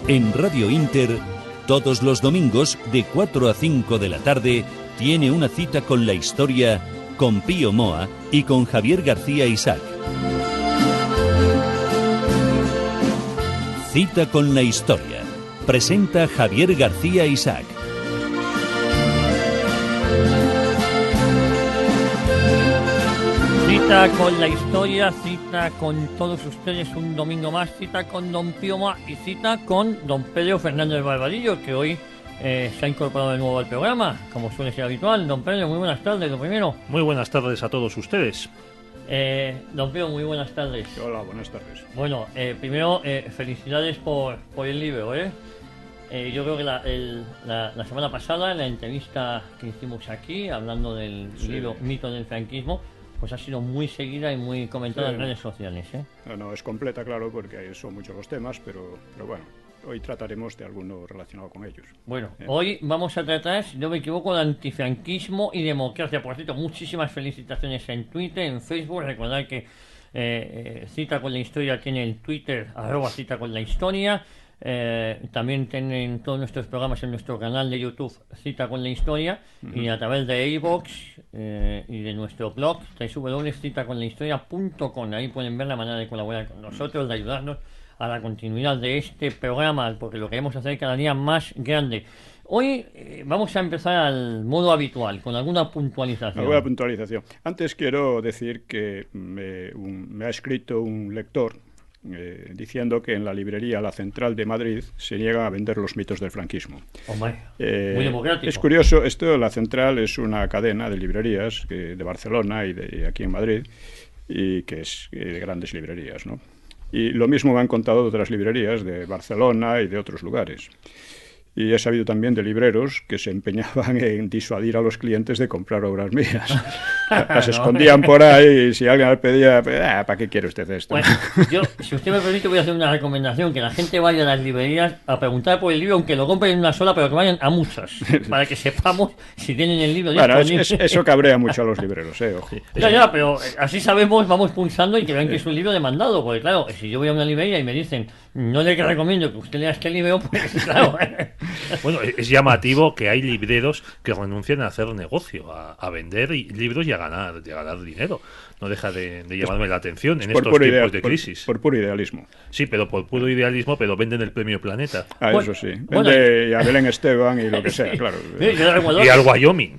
En Radio Inter, todos los domingos de 4 a 5 de la tarde, tiene una cita con la historia, con Pío Moa y con Javier García Isaac. Cita con la historia. Presenta Javier García Isaac. Cita con la historia, cita con todos ustedes un domingo más, cita con don Pío Moa y cita con don Pedro Fernández Barbadillo, que hoy se ha incorporado de nuevo al programa, como suele ser habitual. Don Pedro, muy buenas tardes, lo primero. Muy buenas tardes a todos ustedes. Don Pío, muy buenas tardes. Hola, buenas tardes. Bueno, primero, felicidades por el libro, yo creo que la semana pasada, en la entrevista que hicimos aquí, hablando del libro Mito del Franquismo, pues ha sido muy seguida y muy comentada en redes sociales, No, es completa, claro, porque son muchos los temas, pero bueno, hoy trataremos de alguno relacionado con ellos. Bueno, hoy vamos a tratar, si no me equivoco, de antifranquismo y democracia. Por cierto, muchísimas felicitaciones en Twitter, en Facebook. Recordad que Cita con la Historia tiene el Twitter, @Cita con la Historia. También tienen todos nuestros programas en nuestro canal de YouTube, Cita con la Historia, y a través de iVoox y de nuestro blog www.citaconlahistoria.com. Ahí pueden ver la manera de colaborar con nosotros, de ayudarnos a la continuidad de este programa, porque lo queremos hacer cada día más grande. Hoy vamos a empezar al modo habitual, con alguna puntualización. Alguna puntualización. Antes quiero decir que me ha escrito un lector diciendo que en la librería La Central de Madrid se niegan a vender los mitos del franquismo. Muy democrático. Es curioso, La Central es una cadena de librerías de Barcelona y de aquí en Madrid, y que es de grandes librerías, ¿no? Y lo mismo me han contado de otras librerías de Barcelona y de otros lugares. Y he sabido también de libreros que se empeñaban en disuadir a los clientes de comprar obras mías. Las escondían por ahí y si alguien les pedía, ¿para qué quiere usted esto? Bueno, yo, si usted me permite, voy a hacer una recomendación, que la gente vaya a las librerías a preguntar por el libro, aunque lo compren en una sola, pero que vayan a muchas, para que sepamos si tienen el libro disponible. Bueno, eso cabrea mucho a los libreros, ojo. Ya, pero así sabemos, vamos pulsando y que vean que es un libro demandado, porque claro, si yo voy a una librería y me dicen, no le recomiendo que usted lea este libro, pues claro. Bueno, es llamativo que hay libreros que renuncian a hacer negocio, a vender libros y a ganar dinero. No deja de llamarme la atención en estos tiempos de crisis. Por puro idealismo. Sí, pero por puro idealismo, pero venden el premio Planeta. Eso sí. Vende a Belén Esteban y lo que sea, claro. Y al Wyoming.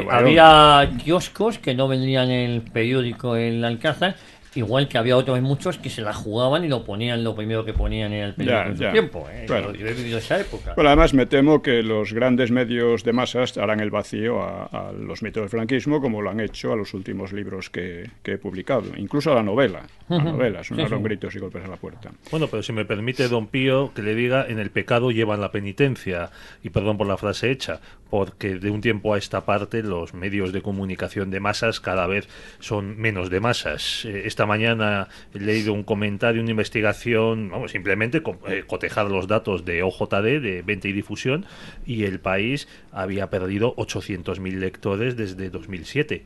Había kioscos que no vendían el periódico El Alcázar, igual que había otros muchos que se la jugaban y lo ponían, lo primero que ponían en el periódico en su tiempo. Claro. Yo he vivido esa época. Bueno, además me temo que los grandes medios de masas harán el vacío a los mitos del franquismo, como lo han hecho a los últimos libros que he publicado, incluso a la novela. La novela, sonaron gritos y golpes a la puerta. Bueno, pero si me permite, don Pío, que le diga, en el pecado llevan la penitencia, y perdón por la frase hecha, porque de un tiempo a esta parte los medios de comunicación de masas cada vez son menos de masas. Esta mañana he leído un comentario, una investigación, simplemente cotejar los datos de OJD, de venta y difusión, y El País había perdido 800.000 lectores desde 2007.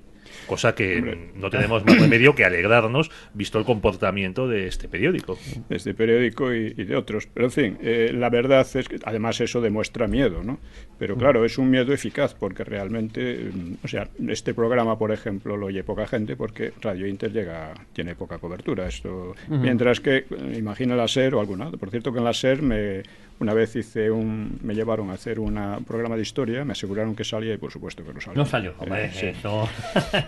Cosa que no tenemos más remedio que alegrarnos, visto el comportamiento de este periódico. De este periódico y de otros. Pero, en fin, la verdad es que, además, eso demuestra miedo, ¿no? Pero, claro, es un miedo eficaz, porque realmente, este programa, por ejemplo, lo oye poca gente, porque Radio Inter tiene poca cobertura. Esto, mientras que, imagina la SER o alguna. Por cierto, que en la SER una vez me llevaron a hacer un programa de historia, me aseguraron que salía y por supuesto que no salió. No salió, hombre, sí. Eso...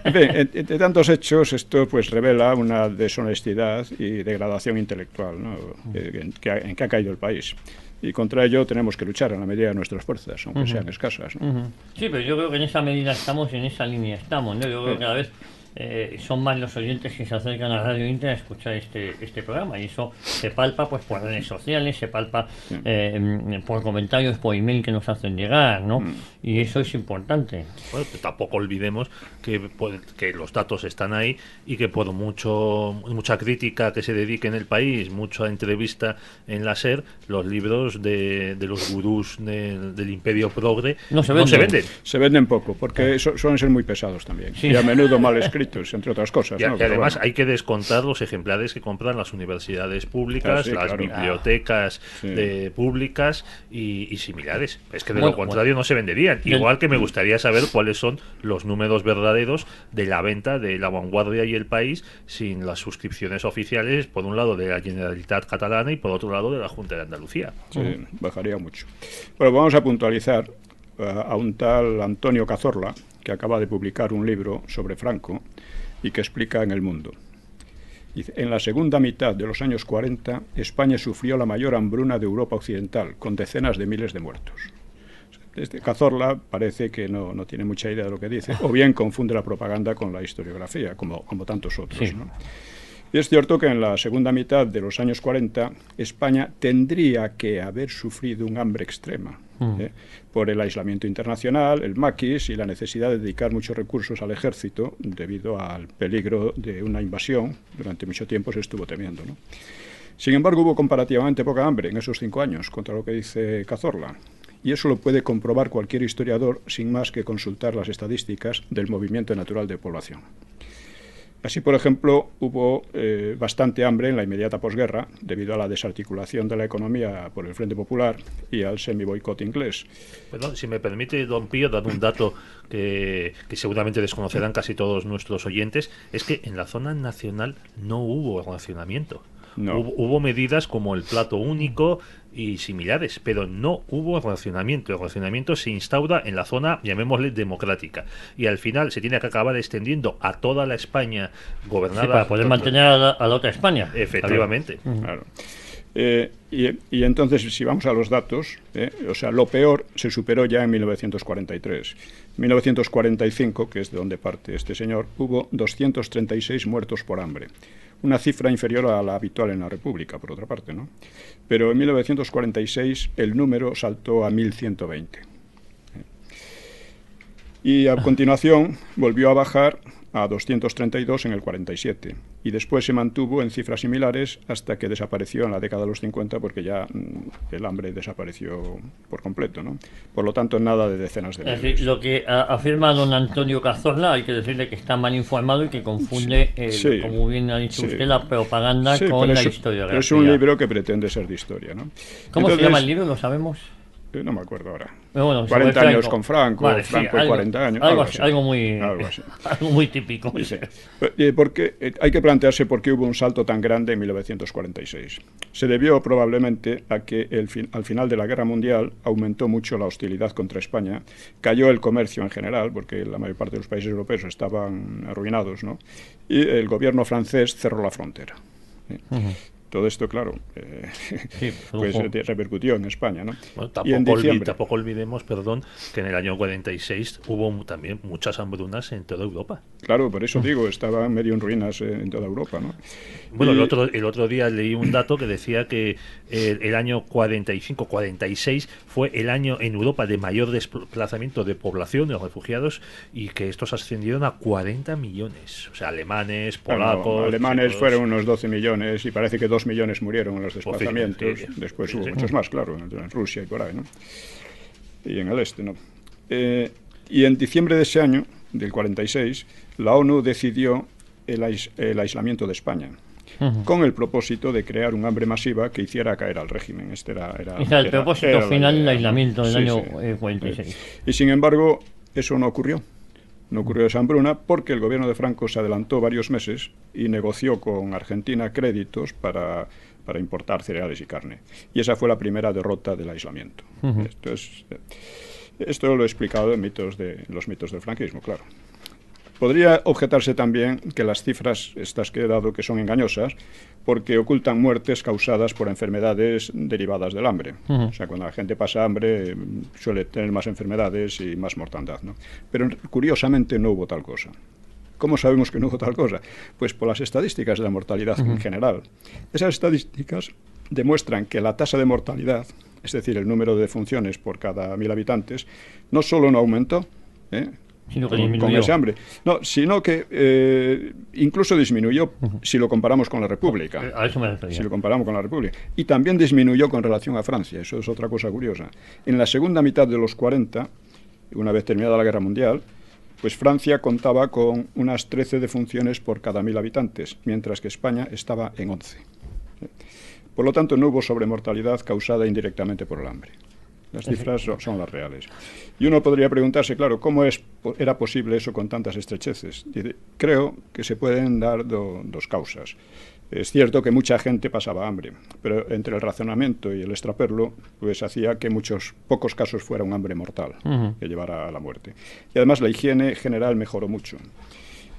En fin, entre tantos hechos, esto pues revela una deshonestidad y degradación intelectual, ¿no? en que ha caído el país. Y contra ello tenemos que luchar en la medida de nuestras fuerzas, aunque sean escasas, ¿no? Sí, pero yo creo que en esa medida estamos, en esa línea estamos, ¿no? Yo creo que cada vez son más los oyentes que se acercan a Radio Inter a escuchar este programa, y eso se palpa pues por redes sociales, se palpa por comentarios, por email que nos hacen llegar, ¿no? Y eso es importante. Bueno, tampoco olvidemos que los datos están ahí y que por mucha crítica que se dedique en el país, mucha entrevista en la SER, los libros de los gurús del Imperio Progre no se venden. Se venden poco, porque suelen ser muy pesados también, y a menudo mal escritos escritos, entre otras cosas. Y, ¿no? y además bueno, hay que descontar los ejemplares que compran las universidades públicas, sí, las claro. bibliotecas Sí. públicas y similares. Es que de Bueno, lo contrario no se venderían. Igual que me gustaría saber cuáles son los números verdaderos de la venta de La Vanguardia y El País sin las suscripciones oficiales, por un lado de la Generalitat Catalana y por otro lado de la Junta de Andalucía. Sí, bajaría mucho. Bueno, vamos a puntualizar a un tal Antonio Cazorla, que acaba de publicar un libro sobre Franco y que explica en El Mundo. Dice, en la segunda mitad de los años 40, España sufrió la mayor hambruna de Europa Occidental, con decenas de miles de muertos. Este Cazorla parece que no tiene mucha idea de lo que dice, o bien confunde la propaganda con la historiografía, como tantos otros, Sí. ¿no? Y es cierto que en la segunda mitad de los años 40 España tendría que haber sufrido un hambre extrema por el aislamiento internacional, el maquis y la necesidad de dedicar muchos recursos al ejército debido al peligro de una invasión. Durante mucho tiempo se estuvo temiendo, ¿no? Sin embargo, hubo comparativamente poca hambre en esos 5 años, contra lo que dice Cazorla. Y eso lo puede comprobar cualquier historiador sin más que consultar las estadísticas del movimiento natural de población. Así, por ejemplo, hubo bastante hambre en la inmediata posguerra debido a la desarticulación de la economía por el Frente Popular y al semi-boicot inglés. Perdón, si me permite, don Pío, dar un dato que seguramente desconocerán casi todos nuestros oyentes, es que en la zona nacional no hubo racionamiento. No. Hubo medidas como el plato único y similares, pero no hubo racionamiento. El racionamiento se instaura en la zona, llamémosle, democrática. Y al final se tiene que acabar extendiendo a toda la España gobernada. Sí, para poder mantener a la otra España. Efectivamente. Claro. Y entonces, si vamos a los datos, o sea, lo peor se superó ya en 1943. En 1945, que es de donde parte este señor, hubo 236 muertos por hambre. Una cifra inferior a la habitual en la República, por otra parte, ¿no? Pero en 1946 el número saltó a 1120. Y a continuación volvió a bajar a 232 en el 47 y después se mantuvo en cifras similares hasta que desapareció en la década de los 50 porque ya el hambre desapareció por completo, ¿no? Por lo tanto, nada de decenas de Es miles. decir, lo que afirma don Antonio Cazorla, hay que decirle que está mal informado y que confunde, Sí. como bien ha dicho Sí. usted, la propaganda Sí, con pero la es historiografía. es un libro que pretende ser de historia, ¿no? ¿Cómo se Entonces, llama el libro? ¿Lo sabemos? No me acuerdo ahora. Pero bueno, 40 sobre años con Franco, Vale, sí, Franco y algo- 40 años. Algo así, algo muy, Algo así. algo muy típico. Sí. Porque hay que plantearse por qué hubo un salto tan grande en 1946. Se debió probablemente a que al final de la Guerra Mundial aumentó mucho la hostilidad contra España, cayó el comercio en general, porque la mayor parte de los países europeos estaban arruinados, ¿no? Y el gobierno francés cerró la frontera. Todo esto, claro, Sí, pues repercutió en España, ¿no? Bueno, Y en diciembre, tampoco olvidemos, perdón, que en el año 46 hubo también muchas hambrunas en toda Europa. claro, por eso digo, estaba medio en ruinas en toda Europa, ¿no? Bueno, Y- el otro día leí un dato que decía que el año 45-46 fue el año en Europa de mayor desplazamiento de población, de refugiados, y que estos ascendieron a 40 millones. O sea, alemanes, polacos... Bueno, alemanes checos. fueron unos 12 millones y parece que 2 millones murieron en los desplazamientos. Sí. Después Sí, hubo sí. muchos más, claro, en Rusia y por ahí, ¿no? Y en el este, ¿no? Y en diciembre de ese año, del 46, la ONU decidió el aislamiento de España, con el propósito de crear un hambre masiva que hiciera caer al régimen. Este era el propósito era la final del idea, ¿no? aislamiento del Sí, año sí. 46. Y sin embargo, eso no ocurrió. No ocurrió esa hambruna porque el gobierno de Franco se adelantó varios meses y negoció con Argentina créditos para importar cereales y carne. Y esa fue la primera derrota del aislamiento. Esto lo he explicado en los mitos del franquismo, claro. Podría objetarse también que las cifras estas que he dado que son engañosas porque ocultan muertes causadas por enfermedades derivadas del hambre. O sea, cuando la gente pasa hambre suele tener más enfermedades y más mortandad, ¿no? Pero curiosamente no hubo tal cosa. ¿Cómo sabemos que no hubo tal cosa? Pues por las estadísticas de la mortalidad en general. Esas estadísticas demuestran que la tasa de mortalidad, es decir, el número de defunciones por cada 1000 habitantes, no solo no aumentó, Sino que con disminuyó. ese hambre. No, sino que incluso disminuyó si lo comparamos con la República. A eso me refería. Si lo comparamos con la República. Y también disminuyó con relación a Francia. Eso es otra cosa curiosa. En la segunda mitad de los 40, una vez terminada la Guerra Mundial, pues Francia contaba con unas 13 defunciones por cada 1.000 habitantes, mientras que España estaba en 11. Por lo tanto, no hubo sobremortalidad causada indirectamente por el hambre. Las cifras son las reales. Y uno podría preguntarse, claro, ¿cómo era posible eso con tantas estrecheces? Creo que se pueden dar dos causas. Es cierto que mucha gente pasaba hambre, pero entre el racionamiento y el extraperlo, pues hacía que pocos casos fuera un hambre mortal, que llevara a la muerte. Y además la higiene general mejoró mucho.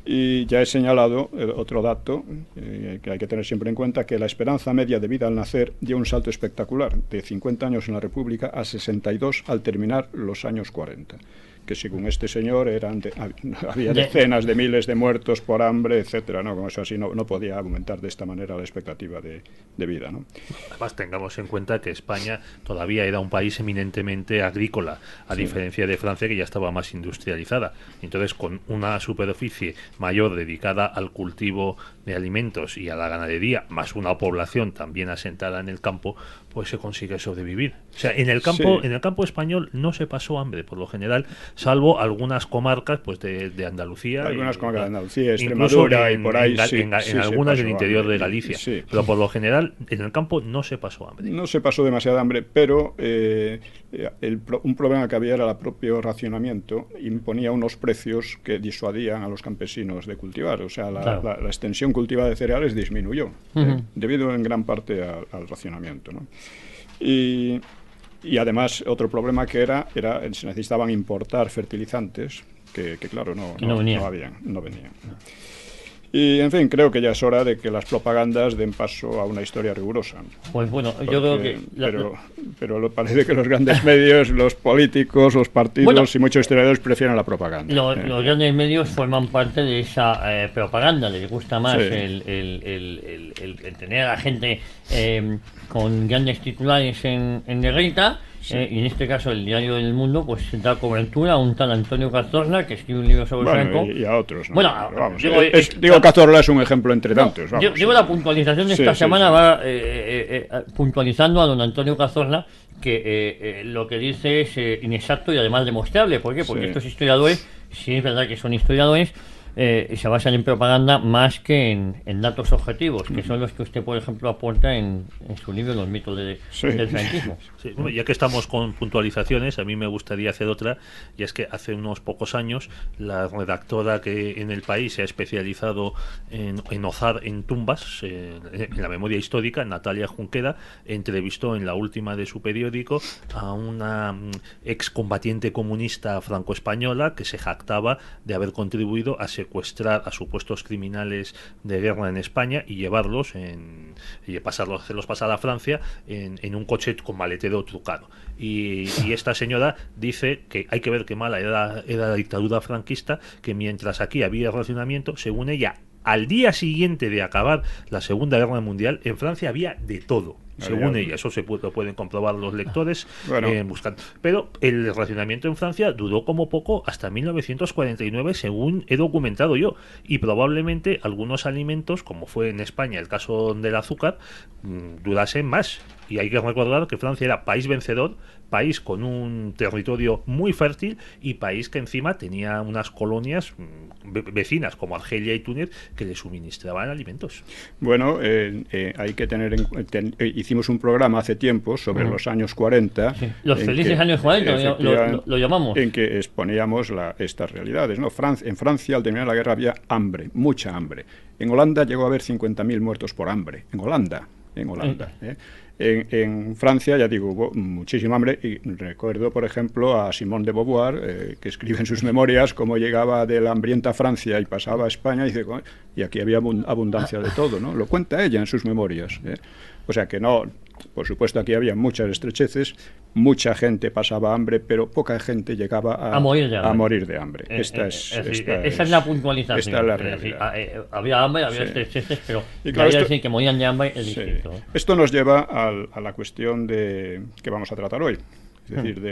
Y ya he señalado otro dato que hay que tener siempre en cuenta, que la esperanza media de vida al nacer dio un salto espectacular, de 50 años en la República a 62 al terminar los años 40. Que según este señor había decenas de miles de muertos por hambre, etcétera, ¿no? Como eso así no podía aumentar de esta manera la expectativa de vida, ¿no? Además, tengamos en cuenta que España todavía era un país eminentemente agrícola, a diferencia de Francia, que ya estaba más industrializada. Entonces, con una superficie mayor dedicada al cultivo de alimentos y a la ganadería, más una población también asentada en el campo, pues se consigue sobrevivir. O sea, en el campo español no se pasó hambre, por lo general, salvo algunas comarcas pues de Andalucía. Algunas comarcas de Andalucía, Extremadura y por ahí. En algunas del interior de Galicia. Sí. Pero por lo general, en el campo no se pasó hambre. No se pasó demasiada hambre, pero un problema que había era el propio racionamiento. Imponía unos precios que disuadían a los campesinos de cultivar. O sea, la extensión cultivada de cereales disminuyó, debido en gran parte al racionamiento, ¿no? Y además otro problema que se necesitaban importar fertilizantes que claro, no venían. Y, en fin, creo que ya es hora de que las propagandas den paso a una historia rigurosa. Pues bueno, yo creo que... Pero parece que los grandes medios, los políticos, los partidos y muchos historiadores prefieren la propaganda. Los grandes medios forman parte de esa propaganda. Les gusta más el tener a la gente con grandes titulares en negrita. Y en este caso el diario del Mundo pues da cobertura a un tal Antonio Cazorla, que escribe un libro sobre Franco y a otros, ¿no? Bueno, vamos, Cazorla es un ejemplo entre tantos, vamos. La puntualización de esta semana va puntualizando a don Antonio Cazorla, que lo que dice es inexacto y además demostrable. ¿Por qué? Porque estos historiadores, sí es verdad que son historiadores, se basan en propaganda más que en datos objetivos, que son los que usted, por ejemplo, aporta en su libro Los mitos del franquismo. Sí, bueno, ya que estamos con puntualizaciones, a mí me gustaría hacer otra, y es que hace unos pocos años la redactora que en El País se ha especializado en ozar en tumbas, en la memoria histórica, Natalia Junquera, entrevistó en la última de su periódico a una excombatiente comunista franco-española que se jactaba de haber contribuido a secuestrar a supuestos criminales de guerra en España y llevarlos hacerlos pasar a Francia en un coche con maletero trucado. Y esta señora dice que hay que ver qué mala era la dictadura franquista, que mientras aquí había racionamiento, según ella, al día siguiente de acabar la Segunda Guerra Mundial, en Francia había de todo. Según ella, eso lo pueden comprobar los lectores buscando. Pero el racionamiento en Francia duró como poco hasta 1949, según he documentado yo, y probablemente algunos alimentos, como fue en España el caso del azúcar, durasen más. Y hay que recordar que Francia era país vencedor, país con un territorio muy fértil y país que encima tenía unas colonias vecinas como Argelia y Túnez que le suministraban alimentos. Bueno, hay que tener hicimos un programa hace tiempo sobre los años 40. Sí. Los felices años 40 lo llamamos. En que exponíamos estas realidades, ¿no? En Francia, al terminar la guerra, había hambre, mucha hambre. En Holanda llegó a haber 50.000 muertos por hambre. En Holanda. En Francia, ya digo, hubo muchísima hambre, y recuerdo, por ejemplo, a Simone de Beauvoir, que escribe en sus memorias cómo llegaba de la hambrienta Francia y pasaba a España, y dice, y aquí había abundancia de todo, ¿no? Lo cuenta ella en sus memorias. O sea que no, por supuesto aquí había muchas estrecheces, mucha gente pasaba hambre, pero poca gente llegaba a morir de hambre. Esa es la puntualización. Esta es la realidad. Había hambre, había estrecheces, pero claro, decir que morían de hambre es distinto. Esto nos lleva a la cuestión que vamos a tratar hoy, es decir, de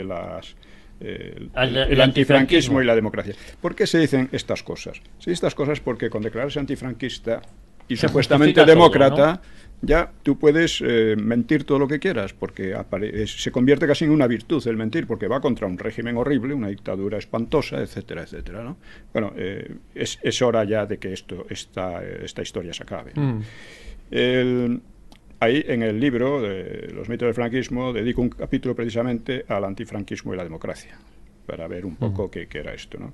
el antifranquismo y la democracia. ¿Por qué se dicen estas cosas? Se dicen estas cosas porque con declararse antifranquista y Se supuestamente justifica todo, demócrata, ya tú puedes mentir todo lo que quieras, porque se convierte casi en una virtud el mentir, porque va contra un régimen horrible, una dictadura espantosa, etcétera, etcétera, ¿no? Bueno, es hora ya de que esta historia se acabe. Ahí, en el libro de Los mitos del franquismo, dedico un capítulo precisamente al antifranquismo y la democracia, para ver un poco qué era esto, ¿no?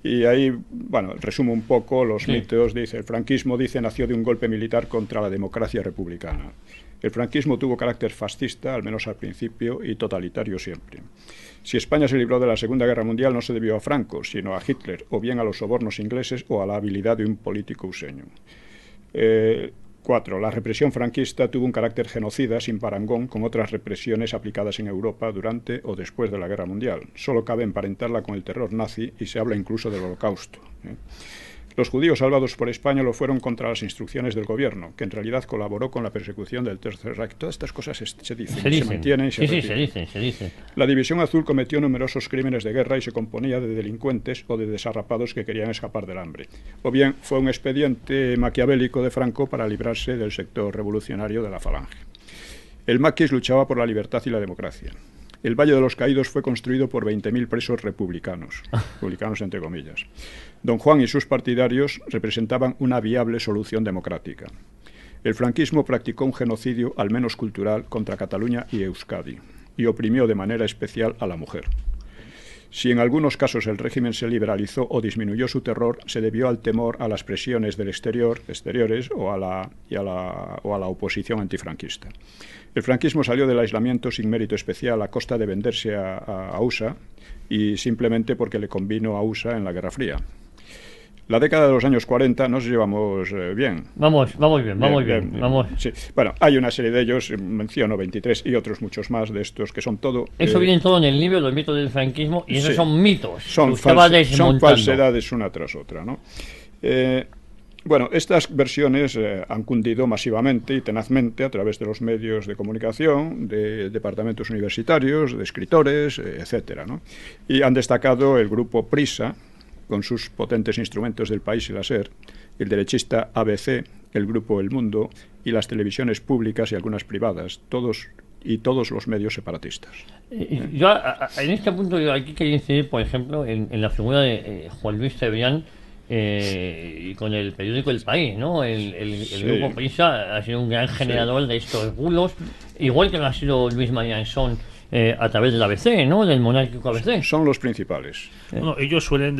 Y ahí, bueno, resumo un poco los mitos. Dice: el franquismo, nació de un golpe militar contra la democracia republicana. El franquismo tuvo carácter fascista, al menos al principio, y totalitario siempre. Si España se libró de la Segunda Guerra Mundial, no se debió a Franco, sino a Hitler, o bien a los sobornos ingleses o a la habilidad de un político useño. 4. La represión franquista tuvo un carácter genocida sin parangón con otras represiones aplicadas en Europa durante o después de la Guerra Mundial. Solo cabe emparentarla con el terror nazi y se habla incluso del Holocausto. Los judíos salvados por España lo fueron contra las instrucciones del gobierno, que en realidad colaboró con la persecución del Tercer Reich. Todas estas cosas se dicen, se mantienen y se repiten. Se dicen. La División Azul cometió numerosos crímenes de guerra y se componía de delincuentes o de desarrapados que querían escapar del hambre. O bien fue un expediente maquiavélico de Franco para librarse del sector revolucionario de la Falange. El maquis luchaba por la libertad y la democracia. El Valle de los Caídos fue construido por 20.000 presos republicanos entre comillas. Don Juan y sus partidarios representaban una viable solución democrática. El franquismo practicó un genocidio, al menos cultural, contra Cataluña y Euskadi, y oprimió de manera especial a la mujer. Si en algunos casos el régimen se liberalizó o disminuyó su terror, se debió al temor a las presiones del exteriores o a la oposición antifranquista. El franquismo salió del aislamiento sin mérito especial a costa de venderse a USA y simplemente porque le convino a USA en la Guerra Fría. La década de los años 40 nos llevamos bien. Vamos bien. Sí. Bueno, hay una serie de ellos, menciono 23 y otros muchos más de estos que son todo... Eso viene todo en el libro, los mitos del franquismo, y esos son mitos. Son falsedades una tras otra, ¿no? Bueno, estas versiones han cundido masivamente y tenazmente a través de los medios de comunicación, de departamentos universitarios, de escritores, etcétera, ¿no? Y han destacado el grupo Prisa, con sus potentes instrumentos del País y la SER, el derechista ABC, el grupo El Mundo y las televisiones públicas y algunas privadas, todos los medios separatistas. Yo en este punto aquí quería incidir, por ejemplo, en la figura de Juan Luis Cebrián y con el periódico El País, ¿no? El grupo Prisa ha sido un gran generador de estos bulos, igual que lo ha sido Luis María Anson a través del ABC, ¿no? Del monárquico ABC. Son los principales. Bueno, ellos suelen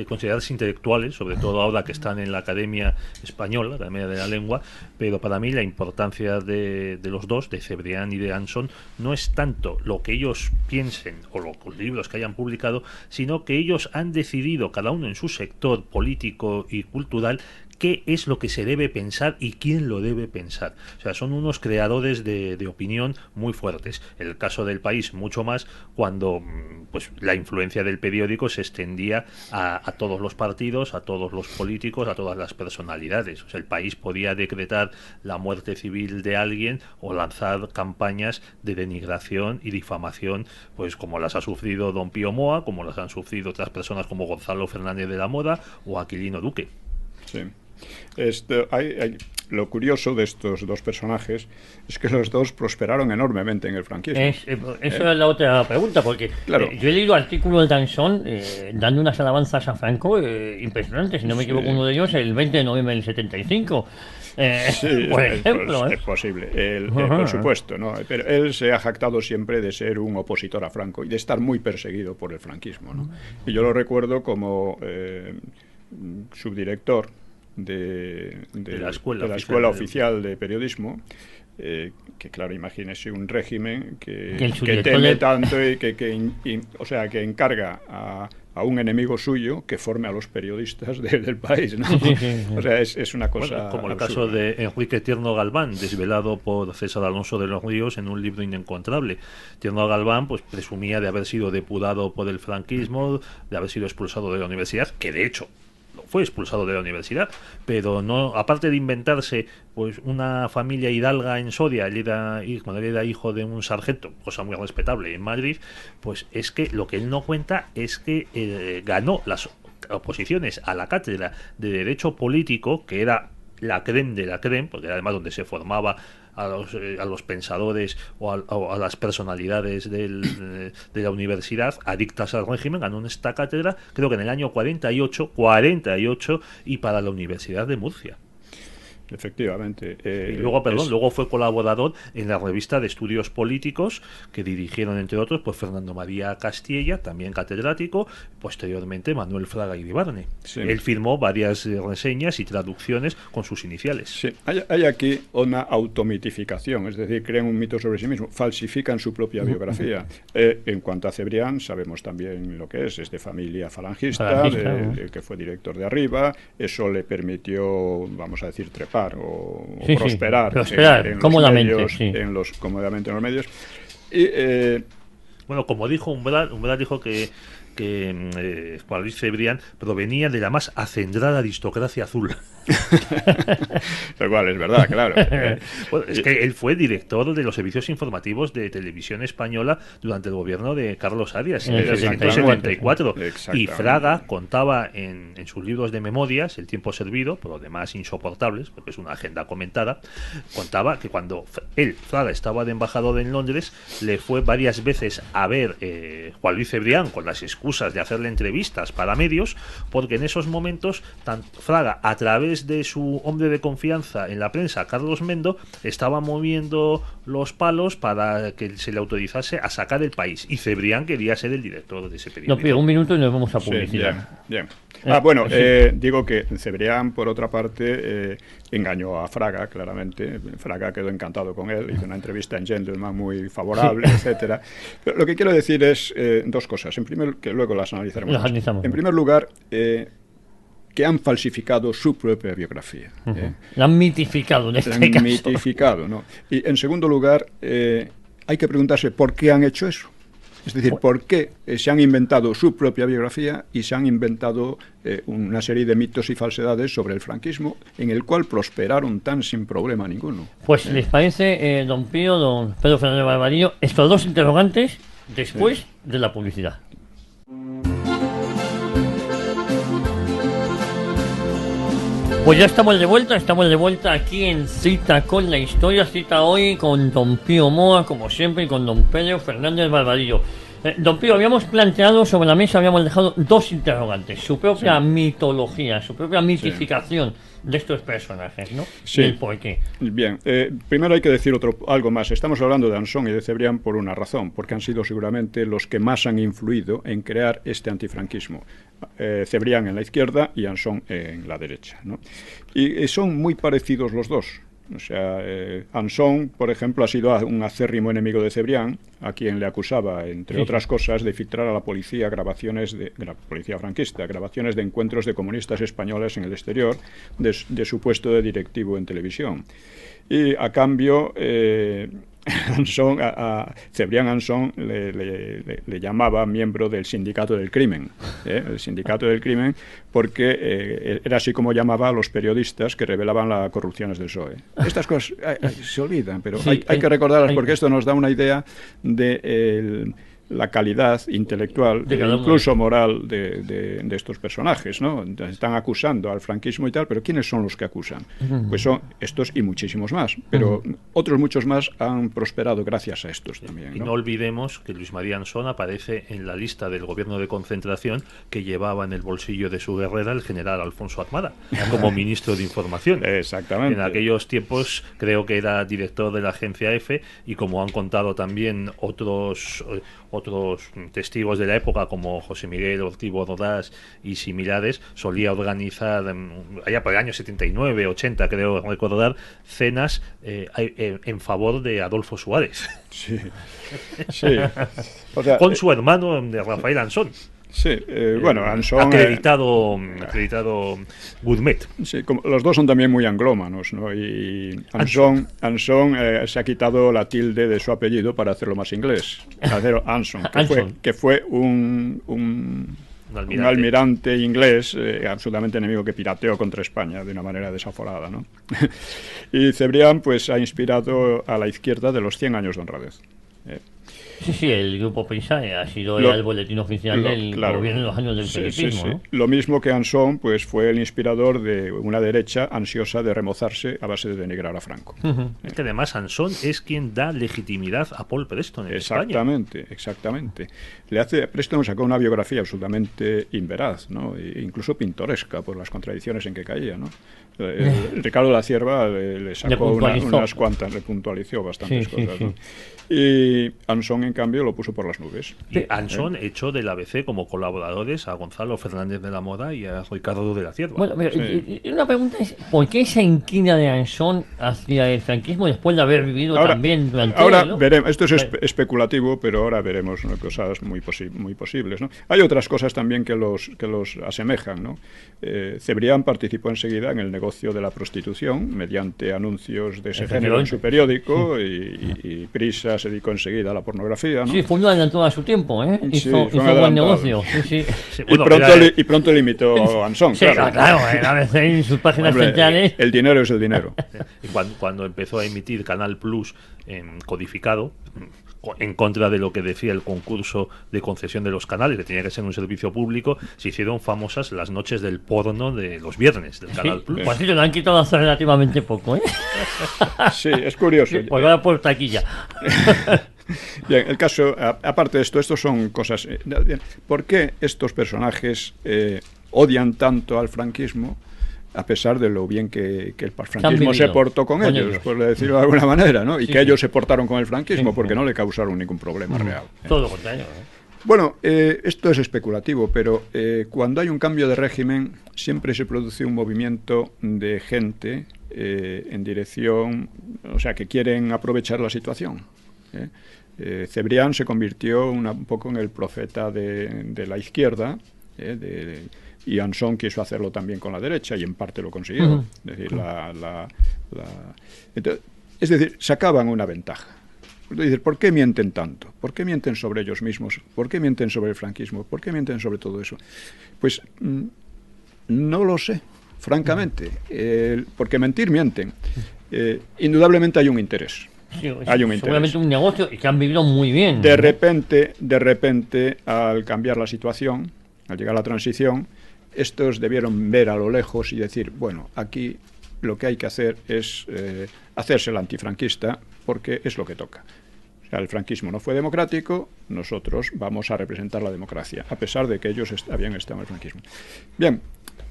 considerarse intelectuales, sobre todo ahora que están en la Academia Española, la Academia de la Lengua, pero para mí la importancia de los dos, de Cebrián y de Anson, no es tanto lo que ellos piensen o los libros que hayan publicado, sino que ellos han decidido, cada uno en su sector político y cultural, qué es lo que se debe pensar y quién lo debe pensar. O sea, son unos creadores de opinión muy fuertes. En el caso del País, mucho más cuando pues la influencia del periódico se extendía a todos los partidos, a todos los políticos, a todas las personalidades. O sea, el País podía decretar la muerte civil de alguien o lanzar campañas de denigración y difamación, pues como las ha sufrido don Pío Moa, como las han sufrido otras personas como Gonzalo Fernández de la Moda o Aquilino Duque. Sí. Lo curioso de estos dos personajes es que los dos prosperaron enormemente en el franquismo. Eso es la otra pregunta, porque claro, yo he leído artículos de Anson dando unas alabanzas a Franco impresionantes, si no me equivoco, uno de ellos el 20 de noviembre del 75. Por ejemplo, es posible, por supuesto, ¿no? Pero él se ha jactado siempre de ser un opositor a Franco y de estar muy perseguido por el franquismo, ¿no? Y yo lo recuerdo como subdirector de la Escuela Oficial de Periodismo, que claro, imagínese un régimen que teme tanto y o sea, que encarga a un enemigo suyo que forme a los periodistas del país, ¿no? O sea, es una cosa... Bueno, como el absurda. caso de Enrique Tierno Galván, desvelado por César Alonso de los Ríos en un libro inencontrable. Tierno Galván pues presumía de haber sido depurado por el franquismo, de haber sido expulsado de la universidad, que de hecho fue expulsado de la universidad, pero no, aparte de inventarse pues una familia hidalga en Soria, cuando él era hijo de un sargento, cosa muy respetable en Madrid, pues es que lo que él no cuenta es que ganó las oposiciones a la cátedra de Derecho Político, que era la creme de la creme, porque además donde se formaba a los pensadores o a las personalidades de la universidad adictas al régimen, ganó esta cátedra, creo que en el año 48, y para la Universidad de Murcia. Efectivamente. Y luego, luego fue colaborador en la revista de estudios políticos que dirigieron, entre otros, pues Fernando María Castilla, también catedrático, posteriormente Manuel Fraga Iribarne. Sí. Él firmó varias reseñas y traducciones con sus iniciales. Sí, hay aquí una automitificación, es decir, crean un mito sobre sí mismo, falsifican su propia biografía. En cuanto a Cebrián, sabemos también lo que es de familia falangista, que fue director de Arriba, eso le permitió, vamos a decir, trepar o prosperar en cómodamente, los medios, cómodamente en los medios. Y, bueno, como dijo Umbral dijo que Juan Luis Cebrián provenía de la más acendrada aristocracia azul. Lo cual es verdad, claro. Bueno, es que él fue director de los servicios informativos de Televisión Española durante el gobierno de Carlos Arias en 1974. Y Fraga contaba en sus libros de memorias, El tiempo servido, por lo demás insoportables, porque es una agenda comentada, contaba que cuando Fraga estaba de embajador en Londres, le fue varias veces a ver Juan Luis Cebrián con las excusas de hacerle entrevistas para medios, porque en esos momentos Fraga, a través de su hombre de confianza en la prensa, Carlos Mendo, estaba moviendo los palos para que se le autorizase a sacar el país, y Cebrián quería ser el director de ese periódico. No, pero un minuto y nos vamos a publicidad. Sí, bien. Digo que Cebrián, por otra parte, engañó a Fraga, claramente. Fraga quedó encantado con él, hizo una entrevista en Gentleman muy favorable, etcétera. Pero lo que quiero decir es dos cosas. En primer, que luego las analizaremos. En primer lugar, que han falsificado su propia biografía. La han mitificado en este caso. La han mitificado, ¿no? Y en segundo lugar, hay que preguntarse por qué han hecho eso. Es decir, por qué se han inventado su propia biografía y se han inventado una serie de mitos y falsedades sobre el franquismo, en el cual prosperaron tan sin problema ninguno. Pues, ¿les parece, don Pío, don Pedro Fernández Barbadillo, estos dos interrogantes después de la publicidad? Pues ya estamos de vuelta aquí en Cita con la Historia, cita hoy con don Pío Moa, como siempre, y con don Pedro Fernández Barbadillo. Don Pío, habíamos planteado sobre la mesa, habíamos dejado dos interrogantes, su propia mitología, su propia mitificación de estos personajes, ¿no? Sí. ¿El por qué? Bien, primero hay que decir algo más. Estamos hablando de Anson y de Cebrián por una razón, porque han sido seguramente los que más han influido en crear este antifranquismo. Cebrián en la izquierda y Anson en la derecha, ¿no? Y son muy parecidos los dos. O sea, Anson, por ejemplo, ha sido un acérrimo enemigo de Cebrián, a quien le acusaba, entre otras cosas, de filtrar a la policía grabaciones de la policía franquista, grabaciones de encuentros de comunistas españoles en el exterior, de su puesto de directivo en televisión. Y a cambio, Cebrián Anson le llamaba miembro del Sindicato del Crimen, el Sindicato del Crimen, porque era así como llamaba a los periodistas que revelaban las corrupciones del PSOE. Estas cosas se olvidan, pero hay que recordarlas, porque esto nos da una idea de la calidad intelectual e incluso moral de estos personajes, ¿no? Están acusando al franquismo y tal, pero ¿quiénes son los que acusan? Pues son estos y muchísimos más, pero otros muchos más han prosperado gracias a estos también, ¿no? Y no olvidemos que Luis María Anson aparece en la lista del gobierno de concentración que llevaba en el bolsillo de su guerrera el general Alfonso Armada, como ministro de Información. Exactamente. En aquellos tiempos creo que era director de la agencia EFE, y como han contado también otros testigos de la época, como José Miguel Ortiz Borrás y similares, solía organizar allá por el año 79, 80 creo recordar, cenas en favor de Adolfo Suárez. Sí. O sea, con su hermano Rafael Anson. Sí, bueno, Anson... Acreditado Gourmet. Sí, como los dos son también muy anglómanos, ¿no? Y Anson se ha quitado la tilde de su apellido para hacerlo más inglés. Anson, que fue un almirante inglés absolutamente enemigo, que pirateó contra España de una manera desaforada, ¿no? Y Cebrián pues ha inspirado a la izquierda de los 100 años de honradez. Sí, el grupo Prisa ha sido el boletín oficial del gobierno en los años del felipismo, ¿no? Lo mismo que Anson, pues fue el inspirador de una derecha ansiosa de remozarse a base de denigrar a Franco. Es que además Anson es quien da legitimidad a Paul Preston en España. Exactamente. Preston sacó una biografía absolutamente inveraz, ¿no? E incluso pintoresca por las contradicciones en que caía, ¿no? Ricardo de la Cierva le sacó unas cuantas, le puntualizó bastantes cosas, ¿no? Y Anson, en cambio, lo puso por las nubes. Y Anson echó del ABC como colaboradores a Gonzalo Fernández de la Moda y a Ricardo de la Cierva. Bueno, pero una pregunta es, ¿por qué esa inquina de Anson hacia el franquismo después de haber vivido también durante ahora ¿no? Veremos, esto es especulativo, pero ahora veremos cosas muy posibles, ¿no? Hay otras cosas también que los asemejan, ¿no? Cebrián participó enseguida en el negocio de la prostitución mediante anuncios de ese género en su periódico y Prisa se dedicó enseguida a la pornografía, ¿no? Sí, fue un adelantado a su tiempo, ¿eh? Hizo buen negocio. Sí. Y pronto le imitó a Anson, claro, a veces en sus páginas centrales. El dinero es el dinero. Y cuando empezó a emitir Canal Plus codificado, en contra de lo que decía el concurso de concesión de los canales, que tenía que ser un servicio público, se hicieron famosas las noches del porno de los viernes del Canal Plus. Pues sí, lo han quitado hace relativamente poco, ¿eh? Sí, es curioso. Pues va por taquilla. Bien, el caso, aparte de estos son cosas... ¿Por qué estos personajes odian tanto al franquismo? A pesar de lo bien que el franquismo se portó con ellos, por decirlo de alguna manera, ¿no? Y que ellos se portaron con el franquismo porque no le causaron ningún problema real. Todo lo contrario, ¿eh? Bueno, esto es especulativo, pero cuando hay un cambio de régimen siempre se produce un movimiento de gente en dirección, o sea, que quieren aprovechar la situación. Cebrián se convirtió un poco en el profeta de la izquierda, y Anson quiso hacerlo también con la derecha y en parte lo consiguió. Es decir, sacaban una ventaja. Dices, ¿por qué mienten tanto? ¿Por qué mienten sobre ellos mismos? ¿Por qué mienten sobre el franquismo? ¿Por qué mienten sobre todo eso? Pues no lo sé, francamente, porque mentir mienten. Indudablemente hay un interés. Sí, hay un seguramente un negocio y que han vivido muy bien. De repente, al cambiar la situación, al llegar a la transición, estos debieron ver a lo lejos y decir, bueno, aquí lo que hay que hacer es hacerse el antifranquista porque es lo que toca. O sea, el franquismo no fue democrático, nosotros vamos a representar la democracia, a pesar de que ellos habían estado en el franquismo. Bien,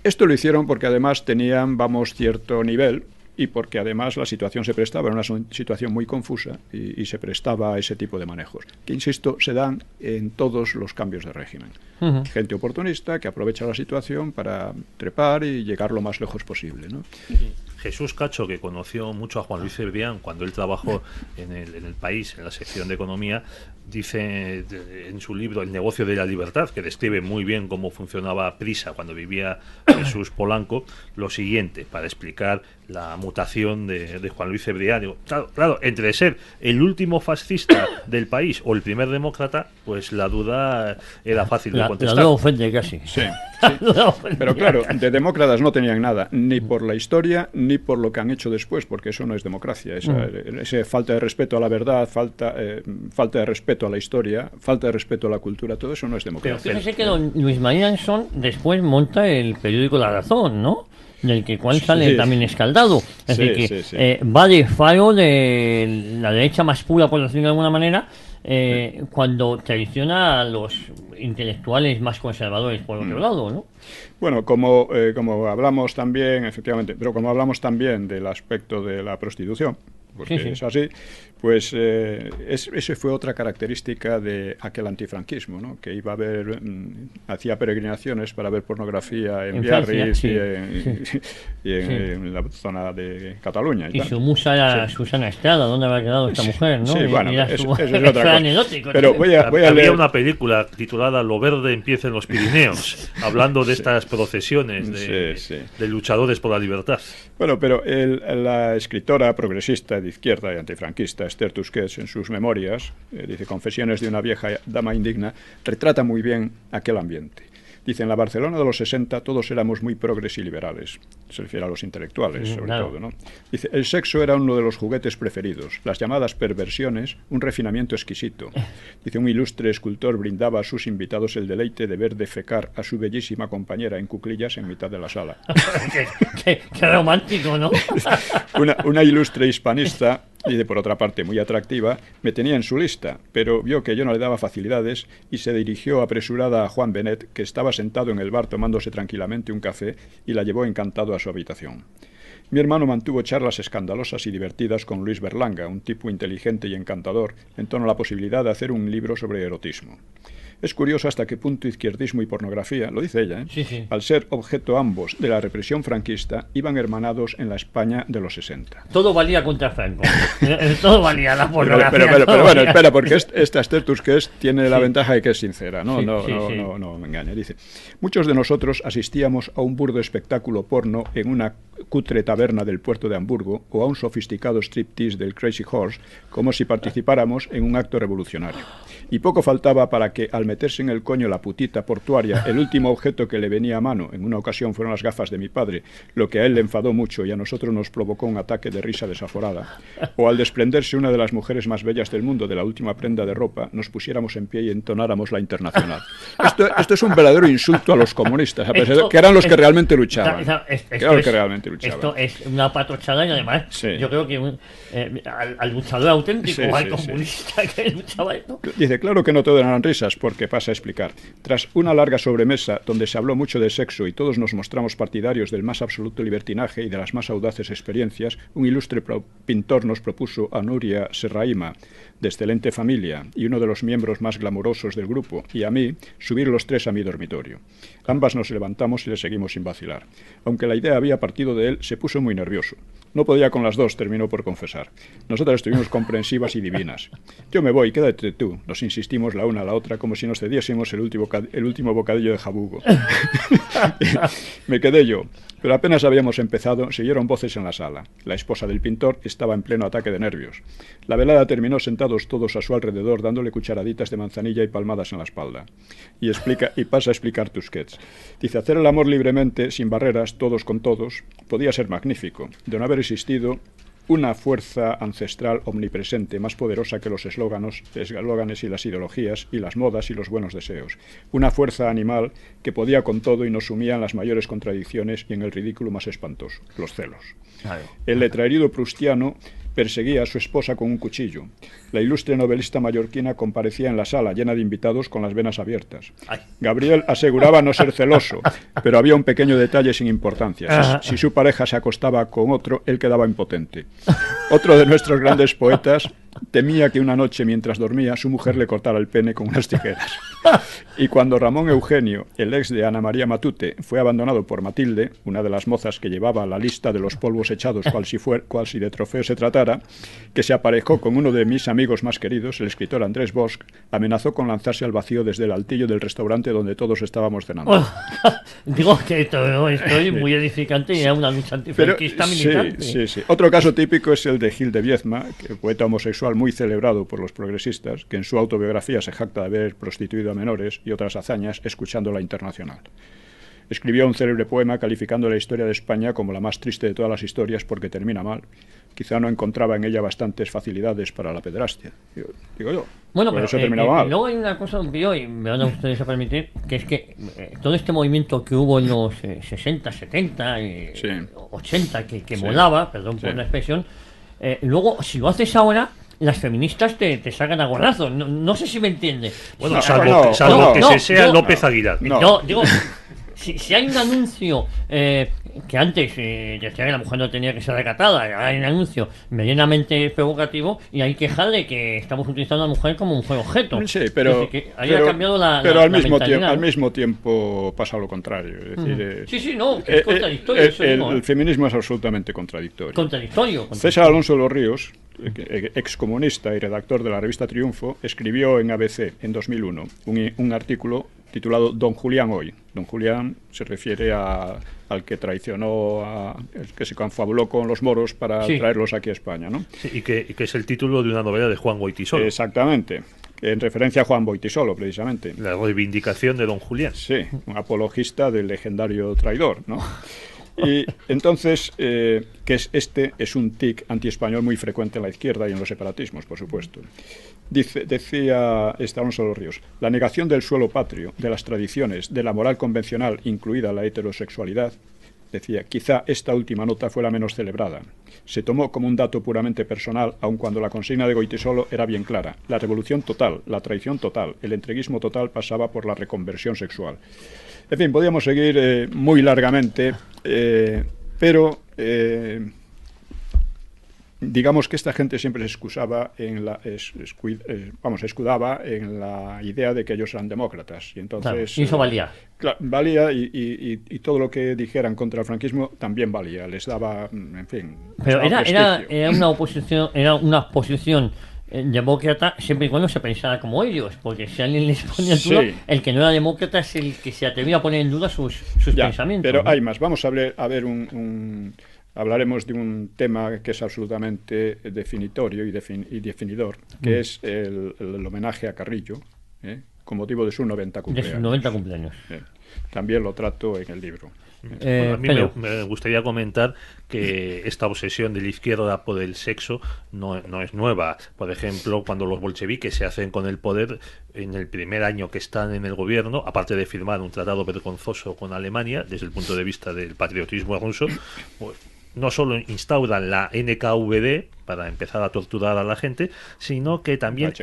esto lo hicieron porque además tenían, cierto nivel y porque además la situación se prestaba, era una situación muy confusa y se prestaba a ese tipo de manejos, que, insisto, se dan en todos los cambios de régimen. Gente oportunista que aprovecha la situación para trepar y llegar lo más lejos posible, ¿no? Jesús Cacho, que conoció mucho a Juan Luis Cebrián cuando él trabajó en el País, en la sección de Economía, dice en su libro El negocio de la libertad, que describe muy bien cómo funcionaba Prisa cuando vivía Jesús Polanco, lo siguiente, para explicar la mutación de Juan Luis Cebrián. Digo, claro, entre ser el último fascista del país o el primer demócrata, pues la duda era fácil de contestar. La duda ofende casi. Sí. Pero claro, de demócratas no tenían nada, ni por la historia, ni por lo que han hecho después, porque eso no es democracia. Esa falta de respeto a la verdad, falta de respeto a la historia, falta de respeto a la cultura, todo eso no es democracia. Pero fíjese que don Luis María Anson después monta el periódico La Razón, ¿no? Del cual sale también escaldado. Es decir, que va de faro de la derecha más pura, por decirlo de alguna manera, cuando traiciona a los intelectuales más conservadores por otro lado, ¿no? Bueno, como hablamos también, efectivamente, pero como hablamos también del aspecto de la prostitución, porque es así, pues esa fue otra característica de aquel antifranquismo, ¿no? Que iba a ver, hacía peregrinaciones para ver pornografía en Biarritz y en la zona de Cataluña. Y su musa era Susana Estrada, ¿dónde había quedado esta mujer, no? Sí, bueno, eso es otra cosa. Anecdótico, pero voy a Había leer una película titulada Lo verde empieza en los Pirineos, hablando de estas procesiones de luchadores por la libertad. Bueno, pero la escritora progresista de izquierda y antifranquista Esther Tusquets, en sus memorias, dice Confesiones de una vieja dama indigna, retrata muy bien aquel ambiente. Dice, en la Barcelona de los 60 todos éramos muy progres y liberales. Se refiere a los intelectuales, sobre todo, ¿no? Dice, el sexo era uno de los juguetes preferidos, las llamadas perversiones, un refinamiento exquisito. Dice, un ilustre escultor brindaba a sus invitados el deleite de ver defecar a su bellísima compañera en cuclillas en mitad de la sala. qué romántico, ¿no? Una ilustre hispanista, y de por otra parte muy atractiva, me tenía en su lista, pero vio que yo no le daba facilidades y se dirigió apresurada a Juan Benet, que estaba sentado en el bar tomándose tranquilamente un café, y la llevó encantado a su habitación. Mi hermano mantuvo charlas escandalosas y divertidas con Luis Berlanga, un tipo inteligente y encantador, en torno a la posibilidad de hacer un libro sobre erotismo. Es curioso hasta qué punto izquierdismo y pornografía, lo dice ella, Sí. al ser objeto ambos de la represión franquista, iban hermanados en la España de los 60. Todo valía contra Franco. Todo valía la pornografía. Pero bueno, espera, porque esta Esther Tusquets tiene la ventaja de que es sincera, ¿no? Sí, No me engañe. Dice, muchos de nosotros asistíamos a un burdo espectáculo porno en una cutre taberna del puerto de Hamburgo o a un sofisticado striptease del Crazy Horse, como si participáramos en un acto revolucionario. Y poco faltaba para que, al meterse en el coño la putita portuaria, el último objeto que le venía a mano, en una ocasión fueron las gafas de mi padre, lo que a él le enfadó mucho y a nosotros nos provocó un ataque de risa desaforada, o al desprenderse una de las mujeres más bellas del mundo de la última prenda de ropa, nos pusiéramos en pie y entonáramos la Internacional. Esto es un verdadero insulto a los comunistas, que eran los que realmente luchaban. Esto es una patochada y además yo creo que al luchador auténtico, al comunista que luchaba esto. Dice, claro que no todo eran risas, porque pasa a explicar. Tras una larga sobremesa donde se habló mucho de sexo y todos nos mostramos partidarios del más absoluto libertinaje y de las más audaces experiencias, un ilustre pintor nos propuso a Nuria Serraima, de excelente familia y uno de los miembros más glamurosos del grupo, y a mí, subir los tres a mi dormitorio. Ambas nos levantamos y le seguimos sin vacilar. Aunque la idea había partido de él, se puso muy nervioso. No podía con las dos, terminó por confesar. Nosotras estuvimos comprensivas y divinas. Yo me voy, quédate tú, nos insistimos la una a la otra como si nos cediésemos el último bocadillo de jabugo. Me quedé yo, pero apenas habíamos empezado, se oyeron voces en la sala. La esposa del pintor estaba en pleno ataque de nervios. La velada terminó sentados todos a su alrededor, dándole cucharaditas de manzanilla y palmadas en la espalda. Y pasa a explicar Tusquets. Dice, hacer el amor libremente, sin barreras, todos con todos, podía ser magnífico. De no haber existido una fuerza ancestral omnipresente, más poderosa que los eslóganes y las ideologías y las modas y los buenos deseos. Una fuerza animal que podía con todo y nos sumía en las mayores contradicciones y en el ridículo más espantoso, los celos. Claro. El letraherido prustiano perseguía a su esposa con un cuchillo. La ilustre novelista mallorquina comparecía en la sala, llena de invitados con las venas abiertas. Gabriel aseguraba no ser celoso, pero había un pequeño detalle sin importancia. Si su pareja se acostaba con otro, él quedaba impotente. Otro de nuestros grandes poetas temía que una noche, mientras dormía, su mujer le cortara el pene con unas tijeras. Y cuando Ramón Eugenio, el ex de Ana María Matute, fue abandonado por Matilde, una de las mozas que llevaba la lista de los polvos echados cual si de trofeo se tratara, que se aparejó con uno de mis amigos más queridos, el escritor Andrés Bosch, amenazó con lanzarse al vacío desde el altillo del restaurante donde todos estábamos cenando. Digo que todo esto es muy edificante y era una lucha antifranquista militante. Sí. Otro caso típico es el de Gil de Viezma, que poeta homosexual muy celebrado por los progresistas, que en su autobiografía se jacta de haber prostituido a menores y otras hazañas escuchando la Internacional. Escribió un célebre poema calificando la historia de España como la más triste de todas las historias porque termina mal. Quizá no encontraba en ella bastantes facilidades para la pederastia. Digo yo. Bueno, pero eso terminaba mal. luego hay una cosa, don Pío, y me van a ustedes a permitir, que es que todo este movimiento que hubo en los 60, 70, 80, que molaba, perdón por la expresión, luego, si lo haces ahora, las feministas te sacan a gorrazos. No sé si me entiende. Bueno, salvo que sea López Aguilar. No, digo, si hay un anuncio que antes decía que la mujer no tenía que ser recatada, hay un anuncio medianamente provocativo y hay queja de que estamos utilizando a la mujer como un objeto. Sí, pero ha cambiado pero al al mismo tiempo pasa lo contrario. Es decir, es contradictorio. El feminismo es absolutamente contradictorio. Contradictorio. César Alonso de los Ríos, excomunista y redactor de la revista Triunfo, escribió en ABC en 2001 un artículo titulado Don Julián hoy. Don Julián se refiere al que traicionó, el que se confabuló con los moros para traerlos aquí a España, ¿no? Sí, y que es el título de una novela de Juan Goytisolo. Exactamente. en referencia a Juan Boitisolo, precisamente. La reivindicación de don Julián. Sí, un apologista del legendario traidor, ¿no? Y entonces, este es un tic antiespañol muy frecuente en la izquierda y en los separatismos, por supuesto. Decía Alonso de los Ríos, la negación del suelo patrio, de las tradiciones, de la moral convencional, incluida la heterosexualidad, decía, quizá esta última nota fue la menos celebrada. Se tomó como un dato puramente personal, aun cuando la consigna de Goytisolo era bien clara. La revolución total, la traición total, el entreguismo total pasaba por la reconversión sexual. En fin, podríamos seguir muy largamente, pero digamos que esta gente siempre se excusaba escudaba en la idea de que ellos eran demócratas. Y entonces, claro, y eso valía. Valía y todo lo que dijeran contra el franquismo también valía. Les daba, en fin... Pero era una oposición, era una posición demócrata siempre y cuando se pensara como ellos, porque si alguien les ponía en duda, el que no era demócrata es el que se atrevía a poner en duda sus pensamientos. Pero ¿no? hay más. Vamos a ver hablaremos de un tema que es absolutamente definitorio y definidor, que es el homenaje a Carrillo, con motivo de sus 90 cumpleaños. De sus 90 cumpleaños. También lo trato en el libro. Bueno, a mí me gustaría comentar que esta obsesión de la izquierda por el sexo no es nueva. Por ejemplo, cuando los bolcheviques se hacen con el poder en el primer año que están en el gobierno, aparte de firmar un tratado vergonzoso con Alemania desde el punto de vista del patriotismo ruso, pues no solo instauran la NKVD para empezar a torturar a la gente, sino que también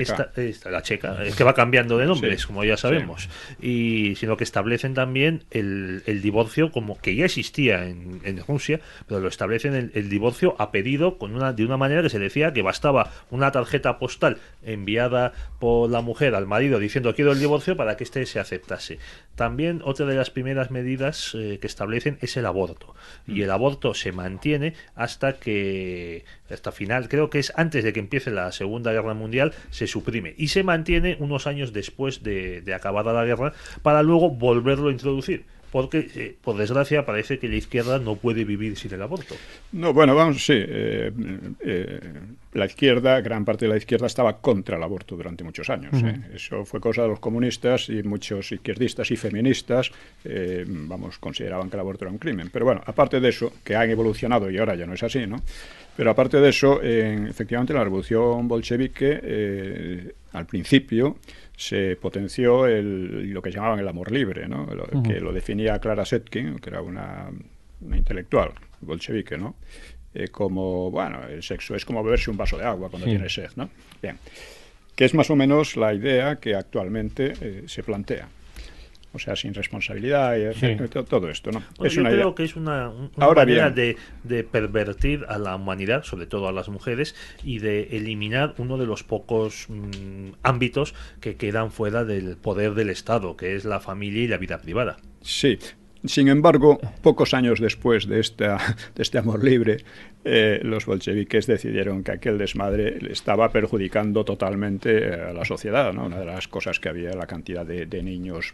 la checa, es que va cambiando de nombres, como ya sabemos, y sino que establecen también el divorcio, como que ya existía en Rusia, pero lo establecen el divorcio a pedido de una manera que se decía que bastaba una tarjeta postal enviada por la mujer al marido diciendo quiero el divorcio para que éste se aceptase. También otra de las primeras medidas que establecen es el aborto, y el aborto se mantiene hasta final, creo que es antes de que empiece la Segunda Guerra Mundial, se suprime y se mantiene unos años después de acabada la guerra para luego volverlo a introducir. Porque, por desgracia, parece que la izquierda no puede vivir sin el aborto. No, bueno, la izquierda, gran parte de la izquierda estaba contra el aborto durante muchos años. Eso fue cosa de los comunistas y muchos izquierdistas y feministas, consideraban que el aborto era un crimen. Pero bueno, aparte de eso, que han evolucionado y ahora ya no es así, ¿no? Pero aparte de eso, efectivamente, la revolución bolchevique, al principio, se potenció lo que llamaban el amor libre, ¿no? Que lo definía Clara Zetkin, que era una intelectual bolchevique, ¿no? Como, bueno, el sexo es como beberse un vaso de agua cuando tienes sed, ¿no? Bien, que es más o menos la idea que actualmente se plantea. O sea, sin responsabilidad y todo esto, ¿no? Bueno, yo creo que es una manera de pervertir a la humanidad, sobre todo a las mujeres, y de eliminar uno de los pocos ámbitos que quedan fuera del poder del Estado, que es la familia y la vida privada. Sí. Sin embargo, pocos años después de este amor libre, los bolcheviques decidieron que aquel desmadre le estaba perjudicando totalmente a la sociedad, ¿no? Una de las cosas que había, la cantidad de niños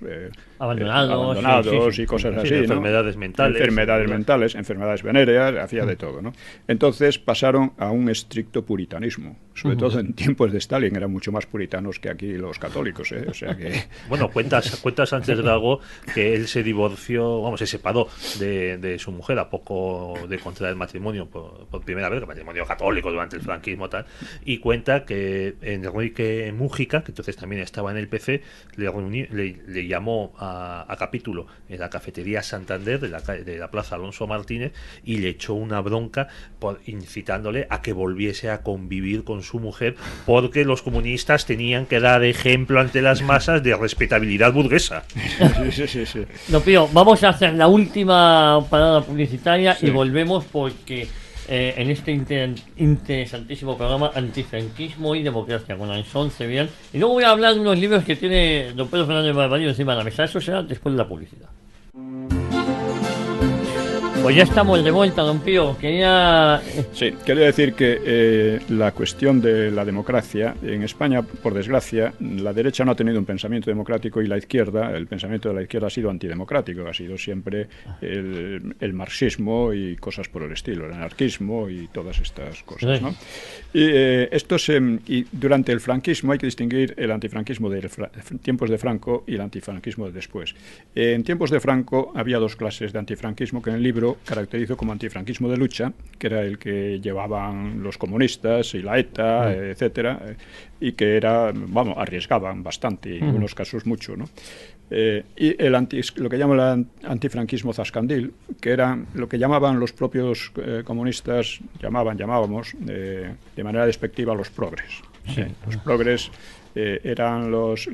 abandonados y cosas así, ¿no? Enfermedades mentales. Enfermedades venéreas, hacía de todo, ¿no? Entonces pasaron a un estricto puritanismo. Sobre todo en tiempos de Stalin eran mucho más puritanos que aquí los católicos, ¿eh? O sea que... Bueno, cuentas Sánchez Dragó que él se divorció, se separó de su mujer a poco de contraer matrimonio por primera vez, matrimonio católico durante el franquismo tal, y cuenta que Enrique Mújica, que entonces también estaba en el PC, le llamó a capítulo en la cafetería Santander de la Plaza Alonso Martínez y le echó una bronca incitándole a que volviese a convivir con su mujer, porque los comunistas tenían que dar ejemplo ante las masas de respetabilidad burguesa. Sí. No, Pío, vamos a hacer la última parada publicitaria y volvemos porque en este interesantísimo programa Antifranquismo y Democracia con Anson Cebrián, y luego voy a hablar de unos libros que tiene don Pedro Fernández Barbario encima de la mesa. Eso será después de la publicidad. Pues ya estamos de vuelta, don Pío. Sí, quería decir que la cuestión de la democracia en España, por desgracia, la derecha no ha tenido un pensamiento democrático y la izquierda, el pensamiento de la izquierda ha sido antidemocrático, ha sido siempre el marxismo y cosas por el estilo, el anarquismo y todas estas cosas, ¿no? Y durante el franquismo hay que distinguir el antifranquismo de tiempos de Franco y el antifranquismo de después. En tiempos de Franco había dos clases de antifranquismo que en el libro caracterizo como antifranquismo de lucha, que era el que llevaban los comunistas y la ETA, etcétera, y que era, vamos, arriesgaban bastante, y en algunos casos mucho, ¿no? Y lo que llaman el antifranquismo zascandil, que era lo que llamaban los propios comunistas, llamábamos de manera despectiva los progres. Sí. Los progres eran los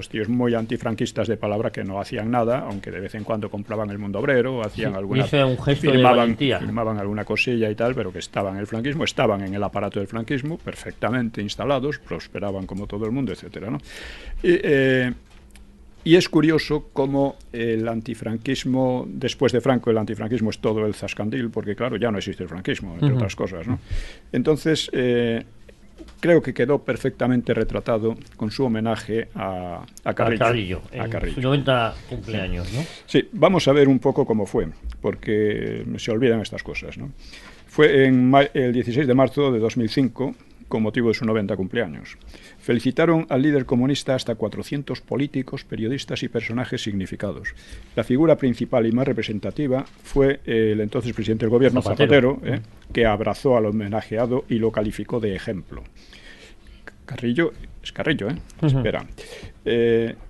tíos muy antifranquistas de palabra que no hacían nada, aunque de vez en cuando compraban el Mundo Obrero, hacían alguna, eso era un gesto de valentía. firmaban alguna cosilla y tal, pero que estaban en el franquismo, estaban en el aparato del franquismo, perfectamente instalados, prosperaban como todo el mundo, etcétera, ¿no? Y es curioso cómo el antifranquismo, después de Franco, el antifranquismo es todo el zascandil, porque claro, ya no existe el franquismo, entre otras cosas, ¿no? Entonces, creo que quedó perfectamente retratado con su homenaje a Carrillo. A Carrillo, su 90 cumpleaños, ¿no? Sí, vamos a ver un poco cómo fue, porque se olvidan estas cosas, ¿no? Fue el 16 de marzo de 2005, con motivo de su 90 cumpleaños. Felicitaron al líder comunista hasta 400 políticos, periodistas y personajes significados. La figura principal y más representativa fue el entonces presidente del gobierno, Zapatero, que abrazó al homenajeado y lo calificó de ejemplo. Carrillo, Espera.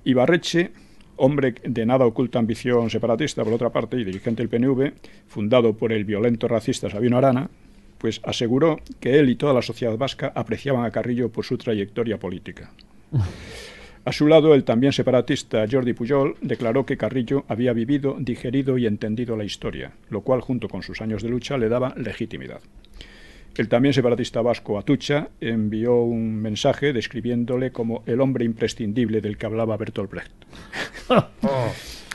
Ibarretxe, hombre de nada oculta ambición separatista, por otra parte, y dirigente del PNV, fundado por el violento racista Sabino Arana, pues aseguró que él y toda la sociedad vasca apreciaban a Carrillo por su trayectoria política. A su lado, el también separatista Jordi Pujol declaró que Carrillo había vivido, digerido y entendido la historia, lo cual, junto con sus años de lucha, le daba legitimidad. El también separatista vasco Atutxa envió un mensaje describiéndole como el hombre imprescindible del que hablaba Bertolt Brecht.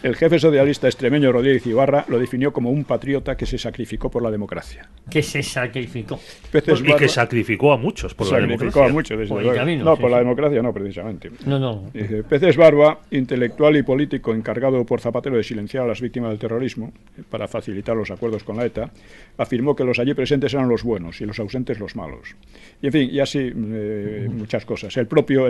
El jefe socialista extremeño Rodríguez Ibarra lo definió como un patriota que se sacrificó por la democracia. Que se sacrificó. Y que sacrificó a muchos por la democracia. Sacrificó a muchos, desde luego. No, por la democracia no, precisamente. No. Peces Barba, intelectual y político encargado por Zapatero de silenciar a las víctimas del terrorismo para facilitar los acuerdos con la ETA, afirmó que los allí presentes eran los buenos y los ausentes los malos. Y en fin, y así muchas cosas. El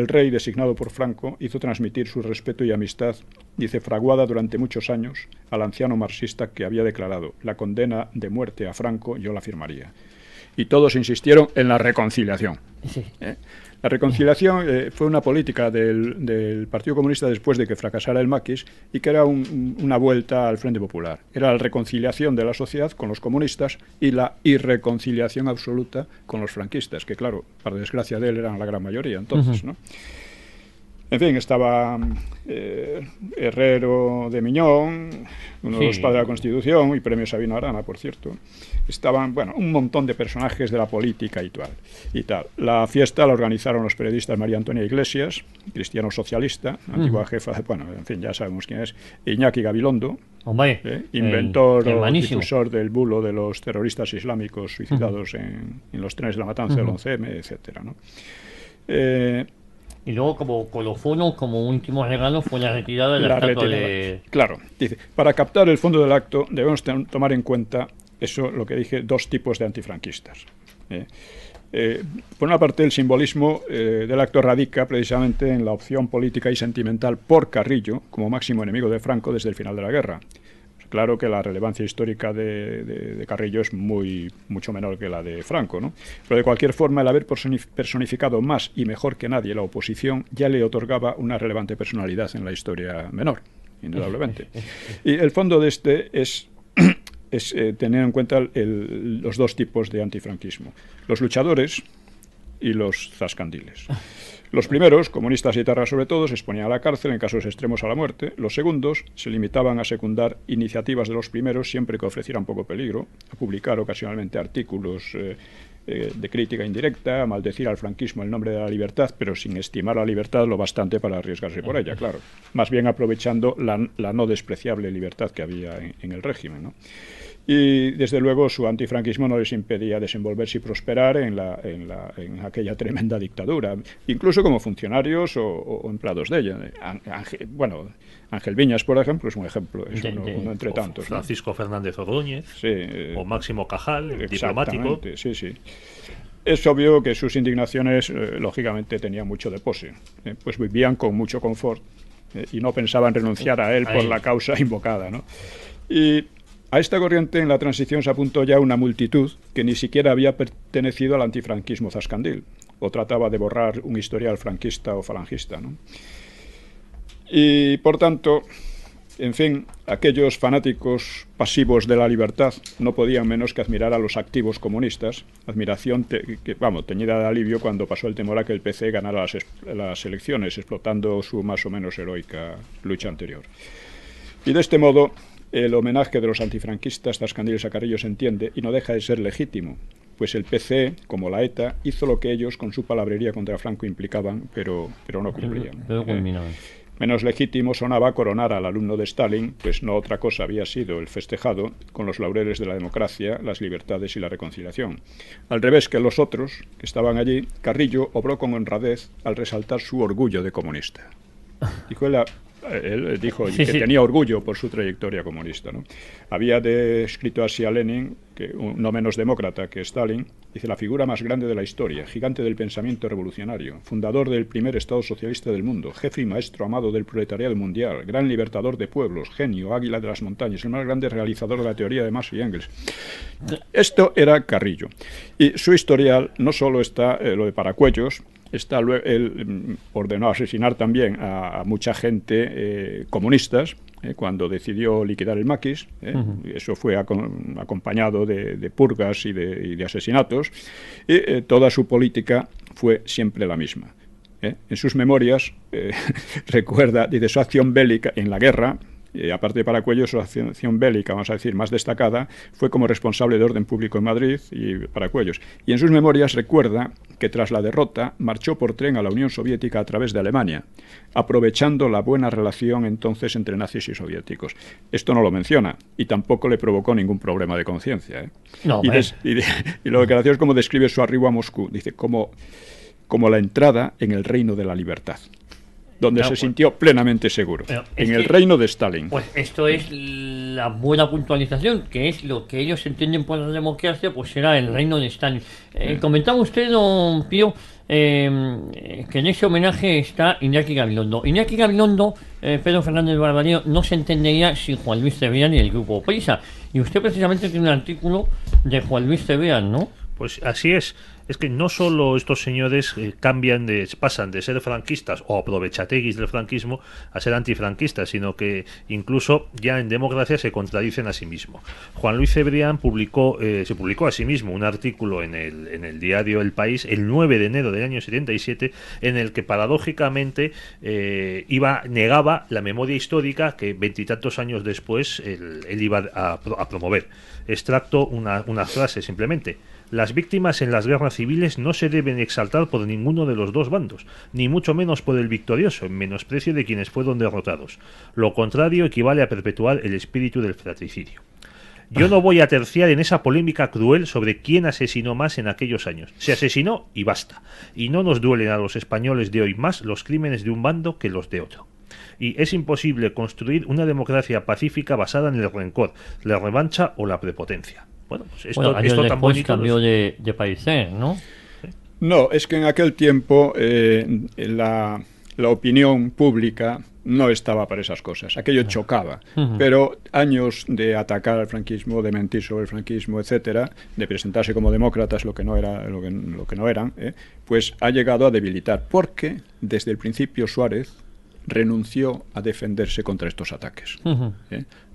rey, designado por Franco, hizo transmitir su respeto y amistad, dice, fraguada durante muchos años al anciano marxista que había declarado: la condena de muerte a Franco yo la firmaría. Y todos insistieron en la reconciliación. Sí. La reconciliación fue una política del Partido Comunista después de que fracasara el maquis y que era una vuelta al Frente Popular. Era la reconciliación de la sociedad con los comunistas y la irreconciliación absoluta con los franquistas, que claro, para desgracia de él eran la gran mayoría entonces, ¿no? En fin, estaba Herrero de Miñón, uno de los padres de la Constitución, y premio Sabino Arana, por cierto. Estaban, bueno, un montón de personajes de la política y tal. La fiesta la organizaron los periodistas María Antonia Iglesias, cristiano socialista, antigua jefa, bueno, en fin, ya sabemos quién es, Iñaki Gabilondo, inventor o difusor del bulo de los terroristas islámicos suicidados en los trenes de la matanza del 11M, etcétera, ¿no? Y luego, como colofón, como último regalo, fue la retirada de la estatua de... Claro, dice, para captar el fondo del acto debemos tomar en cuenta eso, lo que dije, dos tipos de antifranquistas. Por una parte, el simbolismo del acto radica precisamente en la opción política y sentimental por Carrillo como máximo enemigo de Franco desde el final de la guerra. Claro que la relevancia histórica de Carrillo es mucho menor que la de Franco, ¿no? Pero de cualquier forma, el haber personificado más y mejor que nadie la oposición ya le otorgaba una relevante personalidad en la historia menor, indudablemente. Y el fondo de este es tener en cuenta los dos tipos de antifranquismo: los luchadores y los zascandiles. Los primeros, comunistas y etarras sobre todo, se exponían a la cárcel, en casos extremos a la muerte. Los segundos se limitaban a secundar iniciativas de los primeros siempre que ofrecieran poco peligro, a publicar ocasionalmente artículos de crítica indirecta, a maldecir al franquismo en nombre de la libertad, pero sin estimar la libertad lo bastante para arriesgarse por ella, claro. Más bien aprovechando la no despreciable libertad que había en el régimen, ¿no? Y desde luego su antifranquismo no les impedía desenvolverse y prosperar en aquella tremenda dictadura, incluso como funcionarios o empleados de ella. Ángel Viñas, por ejemplo, es un ejemplo, es uno entre tantos. Francisco, ¿no? Fernández Ordóñez, sí, o Máximo Cajal, el diplomático. Sí, sí. Es obvio que sus indignaciones, lógicamente, tenían mucho de pose, pues vivían con mucho confort y no pensaban renunciar a él por la causa invocada, ¿no? Y a esta corriente en la transición se apuntó ya una multitud que ni siquiera había pertenecido al antifranquismo zascandil o trataba de borrar un historial franquista o falangista, ¿no? Y por tanto, en fin, aquellos fanáticos pasivos de la libertad no podían menos que admirar a los activos comunistas, admiración teñida de alivio cuando pasó el temor a que el PC ganara las elecciones, explotando su más o menos heroica lucha anterior. Y de este modo, el homenaje de los antifranquistas zascandiles a Carrillo se entiende y no deja de ser legítimo, pues el PC, como la ETA, hizo lo que ellos con su palabrería contra Franco implicaban, pero no cumplían. Menos legítimo sonaba coronar al alumno de Stalin, pues no otra cosa había sido el festejado con los laureles de la democracia, las libertades y la reconciliación. Al revés que los otros, que estaban allí, Carrillo obró con honradez al resaltar su orgullo de comunista. Él dijo que tenía orgullo por su trayectoria comunista, ¿no? Había descrito así a Lenin, no menos demócrata que Stalin, dice: la figura más grande de la historia, gigante del pensamiento revolucionario, fundador del primer Estado socialista del mundo, jefe y maestro amado del proletariado mundial, gran libertador de pueblos, genio, águila de las montañas, el más grande realizador de la teoría de Marx y Engels. Esto era Carrillo. Y su historial no solo está lo de Paracuellos. Él ordenó asesinar también a mucha gente comunistas cuando decidió liquidar el maquis. Eso fue acompañado de purgas y de asesinatos. Y toda su política fue siempre la misma. En sus memorias recuerda, dice, su acción bélica en la guerra. Aparte de Paracuellos, su acción bélica, vamos a decir, más destacada, fue como responsable de orden público en Madrid y Paracuellos. Y en sus memorias recuerda que tras la derrota marchó por tren a la Unión Soviética a través de Alemania, aprovechando la buena relación entonces entre nazis y soviéticos. Esto no lo menciona y tampoco le provocó ningún problema de conciencia. No, y lo que gracioso es como describe su arribo a Moscú. Dice, como la entrada en el reino de la libertad, donde se sintió plenamente seguro, en el reino de Stalin. Pues esto es la buena puntualización, que es lo que ellos entienden por la democracia, pues será el reino de Stalin. Comentaba usted, don Pío, que en ese homenaje está Iñaki Gabilondo. Iñaki Gabilondo, Pedro Fernández Barbadillo, no se entendería sin Juan Luis Cebrián y el Grupo Prisa. Y usted precisamente tiene un artículo de Juan Luis Cebrián, ¿no? Pues así es. Es que no solo estos señores pasan de ser franquistas o aprovechateguis del franquismo a ser antifranquistas, sino que incluso ya en democracia se contradicen a sí mismos. Juan Luis Cebrián se publicó a sí mismo un artículo en el diario El País el 9 de enero del año 77, en el que paradójicamente negaba la memoria histórica que veintitantos años después él iba a promover. Extracto una frase simplemente: las víctimas en las guerras civiles no se deben exaltar por ninguno de los dos bandos, ni mucho menos por el victorioso, en menosprecio de quienes fueron derrotados. Lo contrario equivale a perpetuar el espíritu del fratricidio. Yo no voy a terciar en esa polémica cruel sobre quién asesinó más en aquellos años. Se asesinó y basta. Y no nos duelen a los españoles de hoy más los crímenes de un bando que los de otro. Y es imposible construir una democracia pacífica basada en el rencor, la revancha o la prepotencia. Bueno, pues esto tan bonito cambió de parecer, ¿no? No, es que en aquel tiempo la opinión pública no estaba para esas cosas. Aquello chocaba. Pero años de atacar al franquismo, de mentir sobre el franquismo, etcétera, de presentarse como demócratas lo que no eran, pues ha llegado a debilitar. Porque desde el principio Suárez renunció a defenderse contra estos ataques.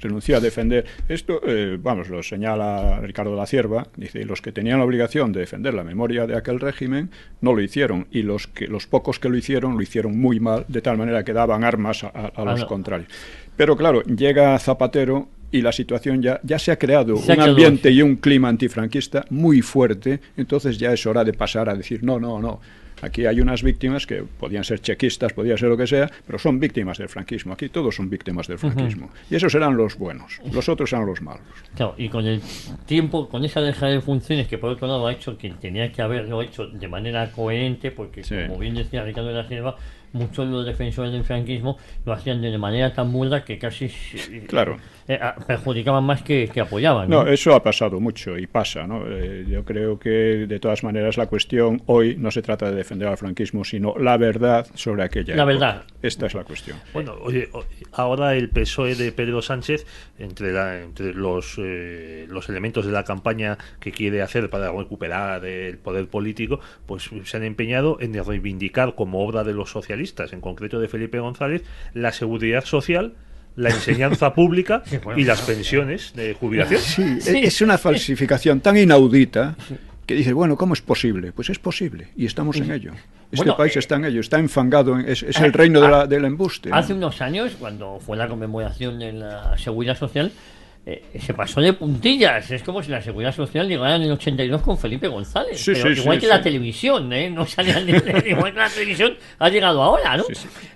Renunció a defender esto, lo señala Ricardo La Cierva, dice, los que tenían la obligación de defender la memoria de aquel régimen no lo hicieron, y los pocos que lo hicieron muy mal, de tal manera que daban armas a los contrarios. Pero claro, llega Zapatero y la situación ya se ha creado un ambiente y un clima antifranquista muy fuerte, entonces ya es hora de pasar a decir no, Aquí hay unas víctimas que podían ser chequistas, podía ser lo que sea, pero son víctimas del franquismo. Aquí todos son víctimas del franquismo. Y esos eran los buenos, los otros eran los malos. Claro, y con el tiempo, con esa dejada de funciones que por otro lado ha hecho que tenía que haberlo hecho de manera coherente, porque como bien decía Ricardo de la Cierva, muchos de los defensores del franquismo lo hacían de manera tan burda que casi perjudicaban más que apoyaban. No, eso ha pasado mucho y pasa, ¿no? Yo creo que de todas maneras la cuestión hoy no se trata de defender al franquismo, sino la verdad sobre aquella época. Verdad. Esta es la cuestión. Bueno, oye, ahora el PSOE de Pedro Sánchez, entre los elementos de la campaña que quiere hacer para recuperar el poder político, pues se han empeñado en reivindicar como obra de los socialistas, en concreto de Felipe González, la seguridad social, la enseñanza pública y las pensiones de jubilación. Sí, es una falsificación tan inaudita que dice, bueno, ¿cómo es posible? Pues es posible y estamos en ello. Este país está en ello, está enfangado, es el reino del embuste. Hace unos años, cuando fue la conmemoración de la seguridad social, se pasó de puntillas. Es como si la seguridad social llegara en el 82 con Felipe González. Pero igual que la televisión, no salía igual que la televisión ha llegado ahora, ¿no?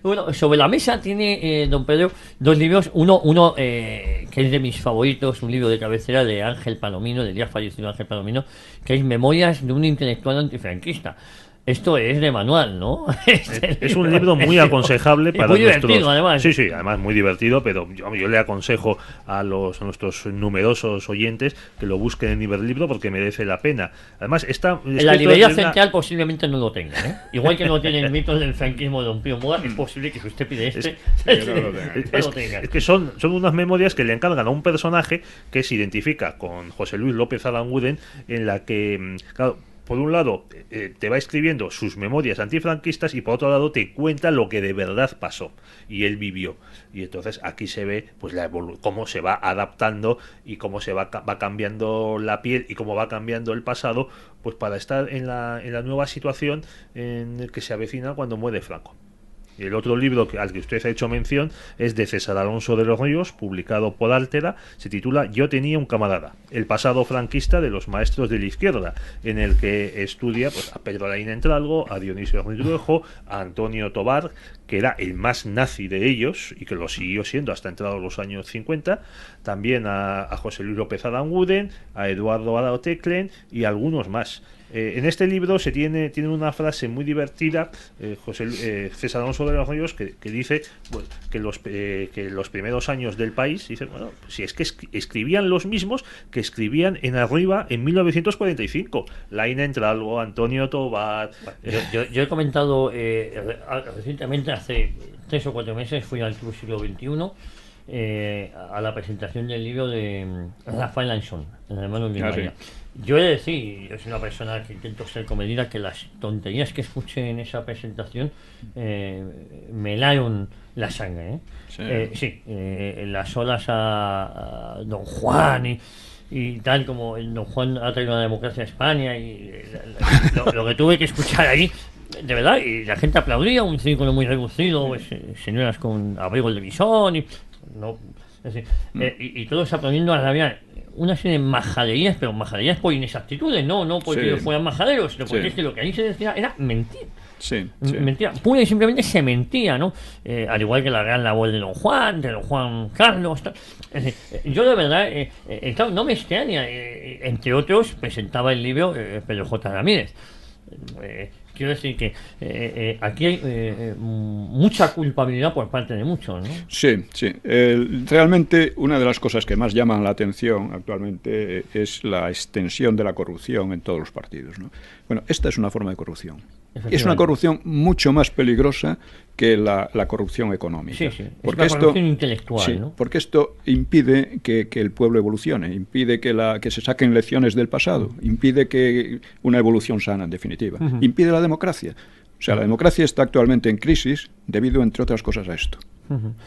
Bueno, sobre la mesa tiene don Pedro dos libros. Uno que es de mis favoritos, un libro de cabecera de Ángel Palomino, del ya fallecido Ángel Palomino, que es Memorias de un intelectual antifranquista. Esto es de manual, ¿no? Es un libro muy aconsejable para muy divertido, además. Sí, además muy divertido, pero yo le aconsejo a nuestros numerosos oyentes que lo busquen en Iberlibro porque merece la pena. Además, en la librería central posiblemente no lo tenga, ¿eh? Igual que no tiene el mito del franquismo de don Pío Moa, es posible que si usted pide es que son unas memorias que le encargan a un personaje que se identifica con José Luis López Aranguren, en la que, claro, por un lado te va escribiendo sus memorias antifranquistas y por otro lado te cuenta lo que de verdad pasó y él vivió, y entonces aquí se ve pues cómo se va adaptando y cómo se va cambiando la piel y cómo va cambiando el pasado, pues para estar en la nueva situación en que se avecina cuando muere Franco. Y el otro libro al que usted ha hecho mención es de César Alonso de los Ríos, publicado por Altera, se titula Yo tenía un camarada, el pasado franquista de los maestros de la izquierda, en el que estudia pues, a Pedro Laín Entralgo, a Dionisio Ridruejo, a Antonio Tobar, que era el más nazi de ellos y que lo siguió siendo hasta entrados los años 50, también a José Luis López Aranguren, a Eduardo Arao-Teclen y algunos más. En este libro se tiene una frase muy divertida, César Alonso de los Ríos, que dice bueno, que los primeros años del país, dice, bueno, si es que escribían los mismos que escribían en Arriba en 1945, Laín Entralgo, Antonio Tobar. Yo he comentado recientemente, hace 3 o 4 meses, fui al Club Siglo XXI a la presentación del libro de Rafael Lanzón, el hermano de María. Yo he de decir, yo soy una persona que intento ser comedida, que las tonterías que escuché en esa presentación me helaron la sangre. Las olas a Don Juan y tal, como el Don Juan ha traído la democracia a España y lo que tuve que escuchar ahí, de verdad, y la gente aplaudía, un círculo muy reducido, pues, señoras con abrigos de bisón y todos aplaudiendo a la rabia. Una serie de majaderías, pero majaderías por inexactitudes, no porque fueran majaderos, sino porque es que lo que ahí se decía era mentir. Mentira, pura y simplemente se mentía, ¿no? Al igual que la gran labor de don Juan Carlos. Yo de verdad, no me extraña, entre otros, presentaba el libro Pedro J. Ramírez. Quiero decir que aquí hay mucha culpabilidad por parte de muchos, ¿no? Sí. Realmente una de las cosas que más llaman la atención actualmente es la extensión de la corrupción en todos los partidos, ¿no? Bueno, esta es una forma de corrupción. Es una corrupción mucho más peligrosa que la corrupción económica. Sí. Porque es una corrupción intelectual, ¿no? Porque esto impide que el pueblo evolucione, impide que se saquen lecciones del pasado, impide que una evolución sana, en definitiva, impide la democracia. O sea, la democracia está actualmente en crisis debido, entre otras cosas, a esto.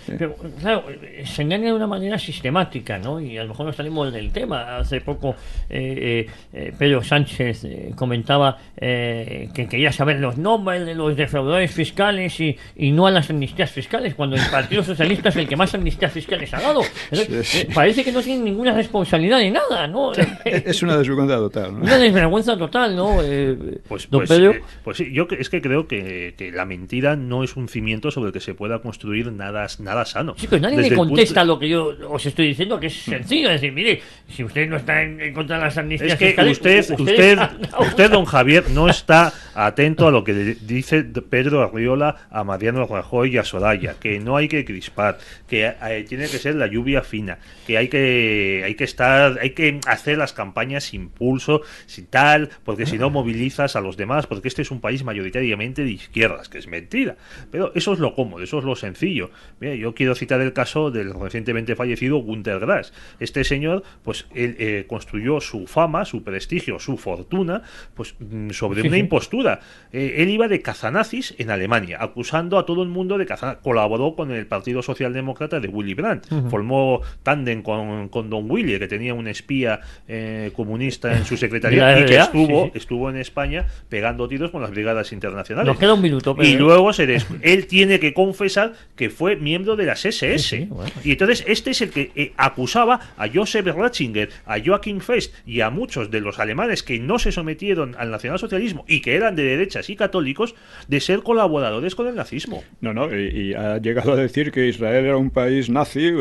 Pero, claro, se engaña de una manera sistemática, ¿no? Y a lo mejor no salimos del tema. Hace poco Pedro Sánchez comentaba que quería saber los nombres de los defraudadores fiscales y no a las amnistías fiscales, cuando el Partido Socialista es el que más amnistías fiscales ha dado. Entonces, parece que no tiene ninguna responsabilidad de nada, ¿no? Es una desvergüenza total, ¿no? Una desvergüenza total, ¿no? Pues sí, yo es que creo que la mentira no es un cimiento sobre el que se pueda construir nada sano. Sí, pero nadie me contesta lo que yo os estoy diciendo, que es sencillo. Es decir, mire, si usted no está en contra de las amnistías es que fiscales, usted, don Javier, no está atento a lo que dice Pedro Arriola a Mariano Rajoy y a Soraya, que no hay que crispar, que tiene que ser la lluvia fina, que hay que hacer las campañas sin pulso, sin tal, porque si no movilizas a los demás, porque este es un país mayoritariamente de izquierdas, que es mentira. Pero eso es lo cómodo, eso es lo sencillo. Mira, yo quiero citar el caso del recientemente fallecido Günter Grass. Este señor, pues, él construyó su fama, su prestigio, su fortuna, pues, sobre una impostura. Él iba de cazanazis en Alemania, acusando a todo el mundo de cazanazis. Colaboró con el Partido Socialdemócrata de Willy Brandt. Formó tándem con Don Willy, que tenía un espía comunista en su secretaría y que estuvo en España pegando tiros con las brigadas internacionales. Nos queda un minuto. Y luego él tiene que confesar que fue miembro de las SS. Bueno. Y entonces este es el que acusaba a Joseph Ratzinger, a Joachim Fest y a muchos de los alemanes que no se sometieron al nacionalsocialismo y que eran de derechas y católicos, de ser colaboradores con el nazismo. Y ha llegado a decir que Israel era un país nazi,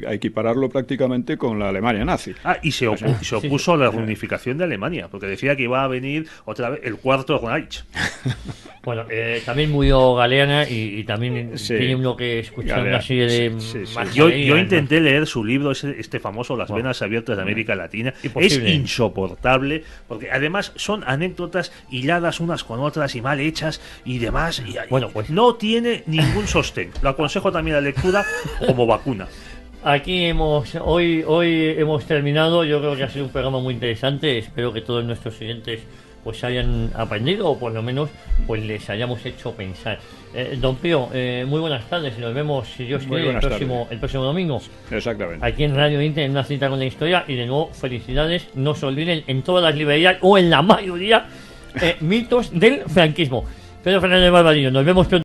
a equipararlo prácticamente con la Alemania nazi. Y se opuso a la reunificación de Alemania, porque decía que iba a venir otra vez el cuarto Reich. Bueno, también murió Galeana y también tiene uno que escuchar una serie de... Yo intenté leer su libro, este famoso Las venas abiertas de América Latina. Imposible. Es insoportable, porque además son anécdotas hiladas unas con otras y mal hechas y demás. Pues no tiene ningún sostén. Lo aconsejo también la lectura como vacuna. Aquí hoy hemos terminado. Yo creo que ha sido un programa muy interesante. Espero que todos nuestros siguientes pues hayan aprendido, o por lo menos pues les hayamos hecho pensar. Don Pío, muy buenas tardes y nos vemos, si Dios quiere, el próximo domingo. Exactamente. Aquí en Radio Inter, en una cita con la historia. Y de nuevo, felicidades. No se olviden, en todas las librerías o en la mayoría, mitos del franquismo. Pedro Fernández Barbadillo, nos vemos pronto.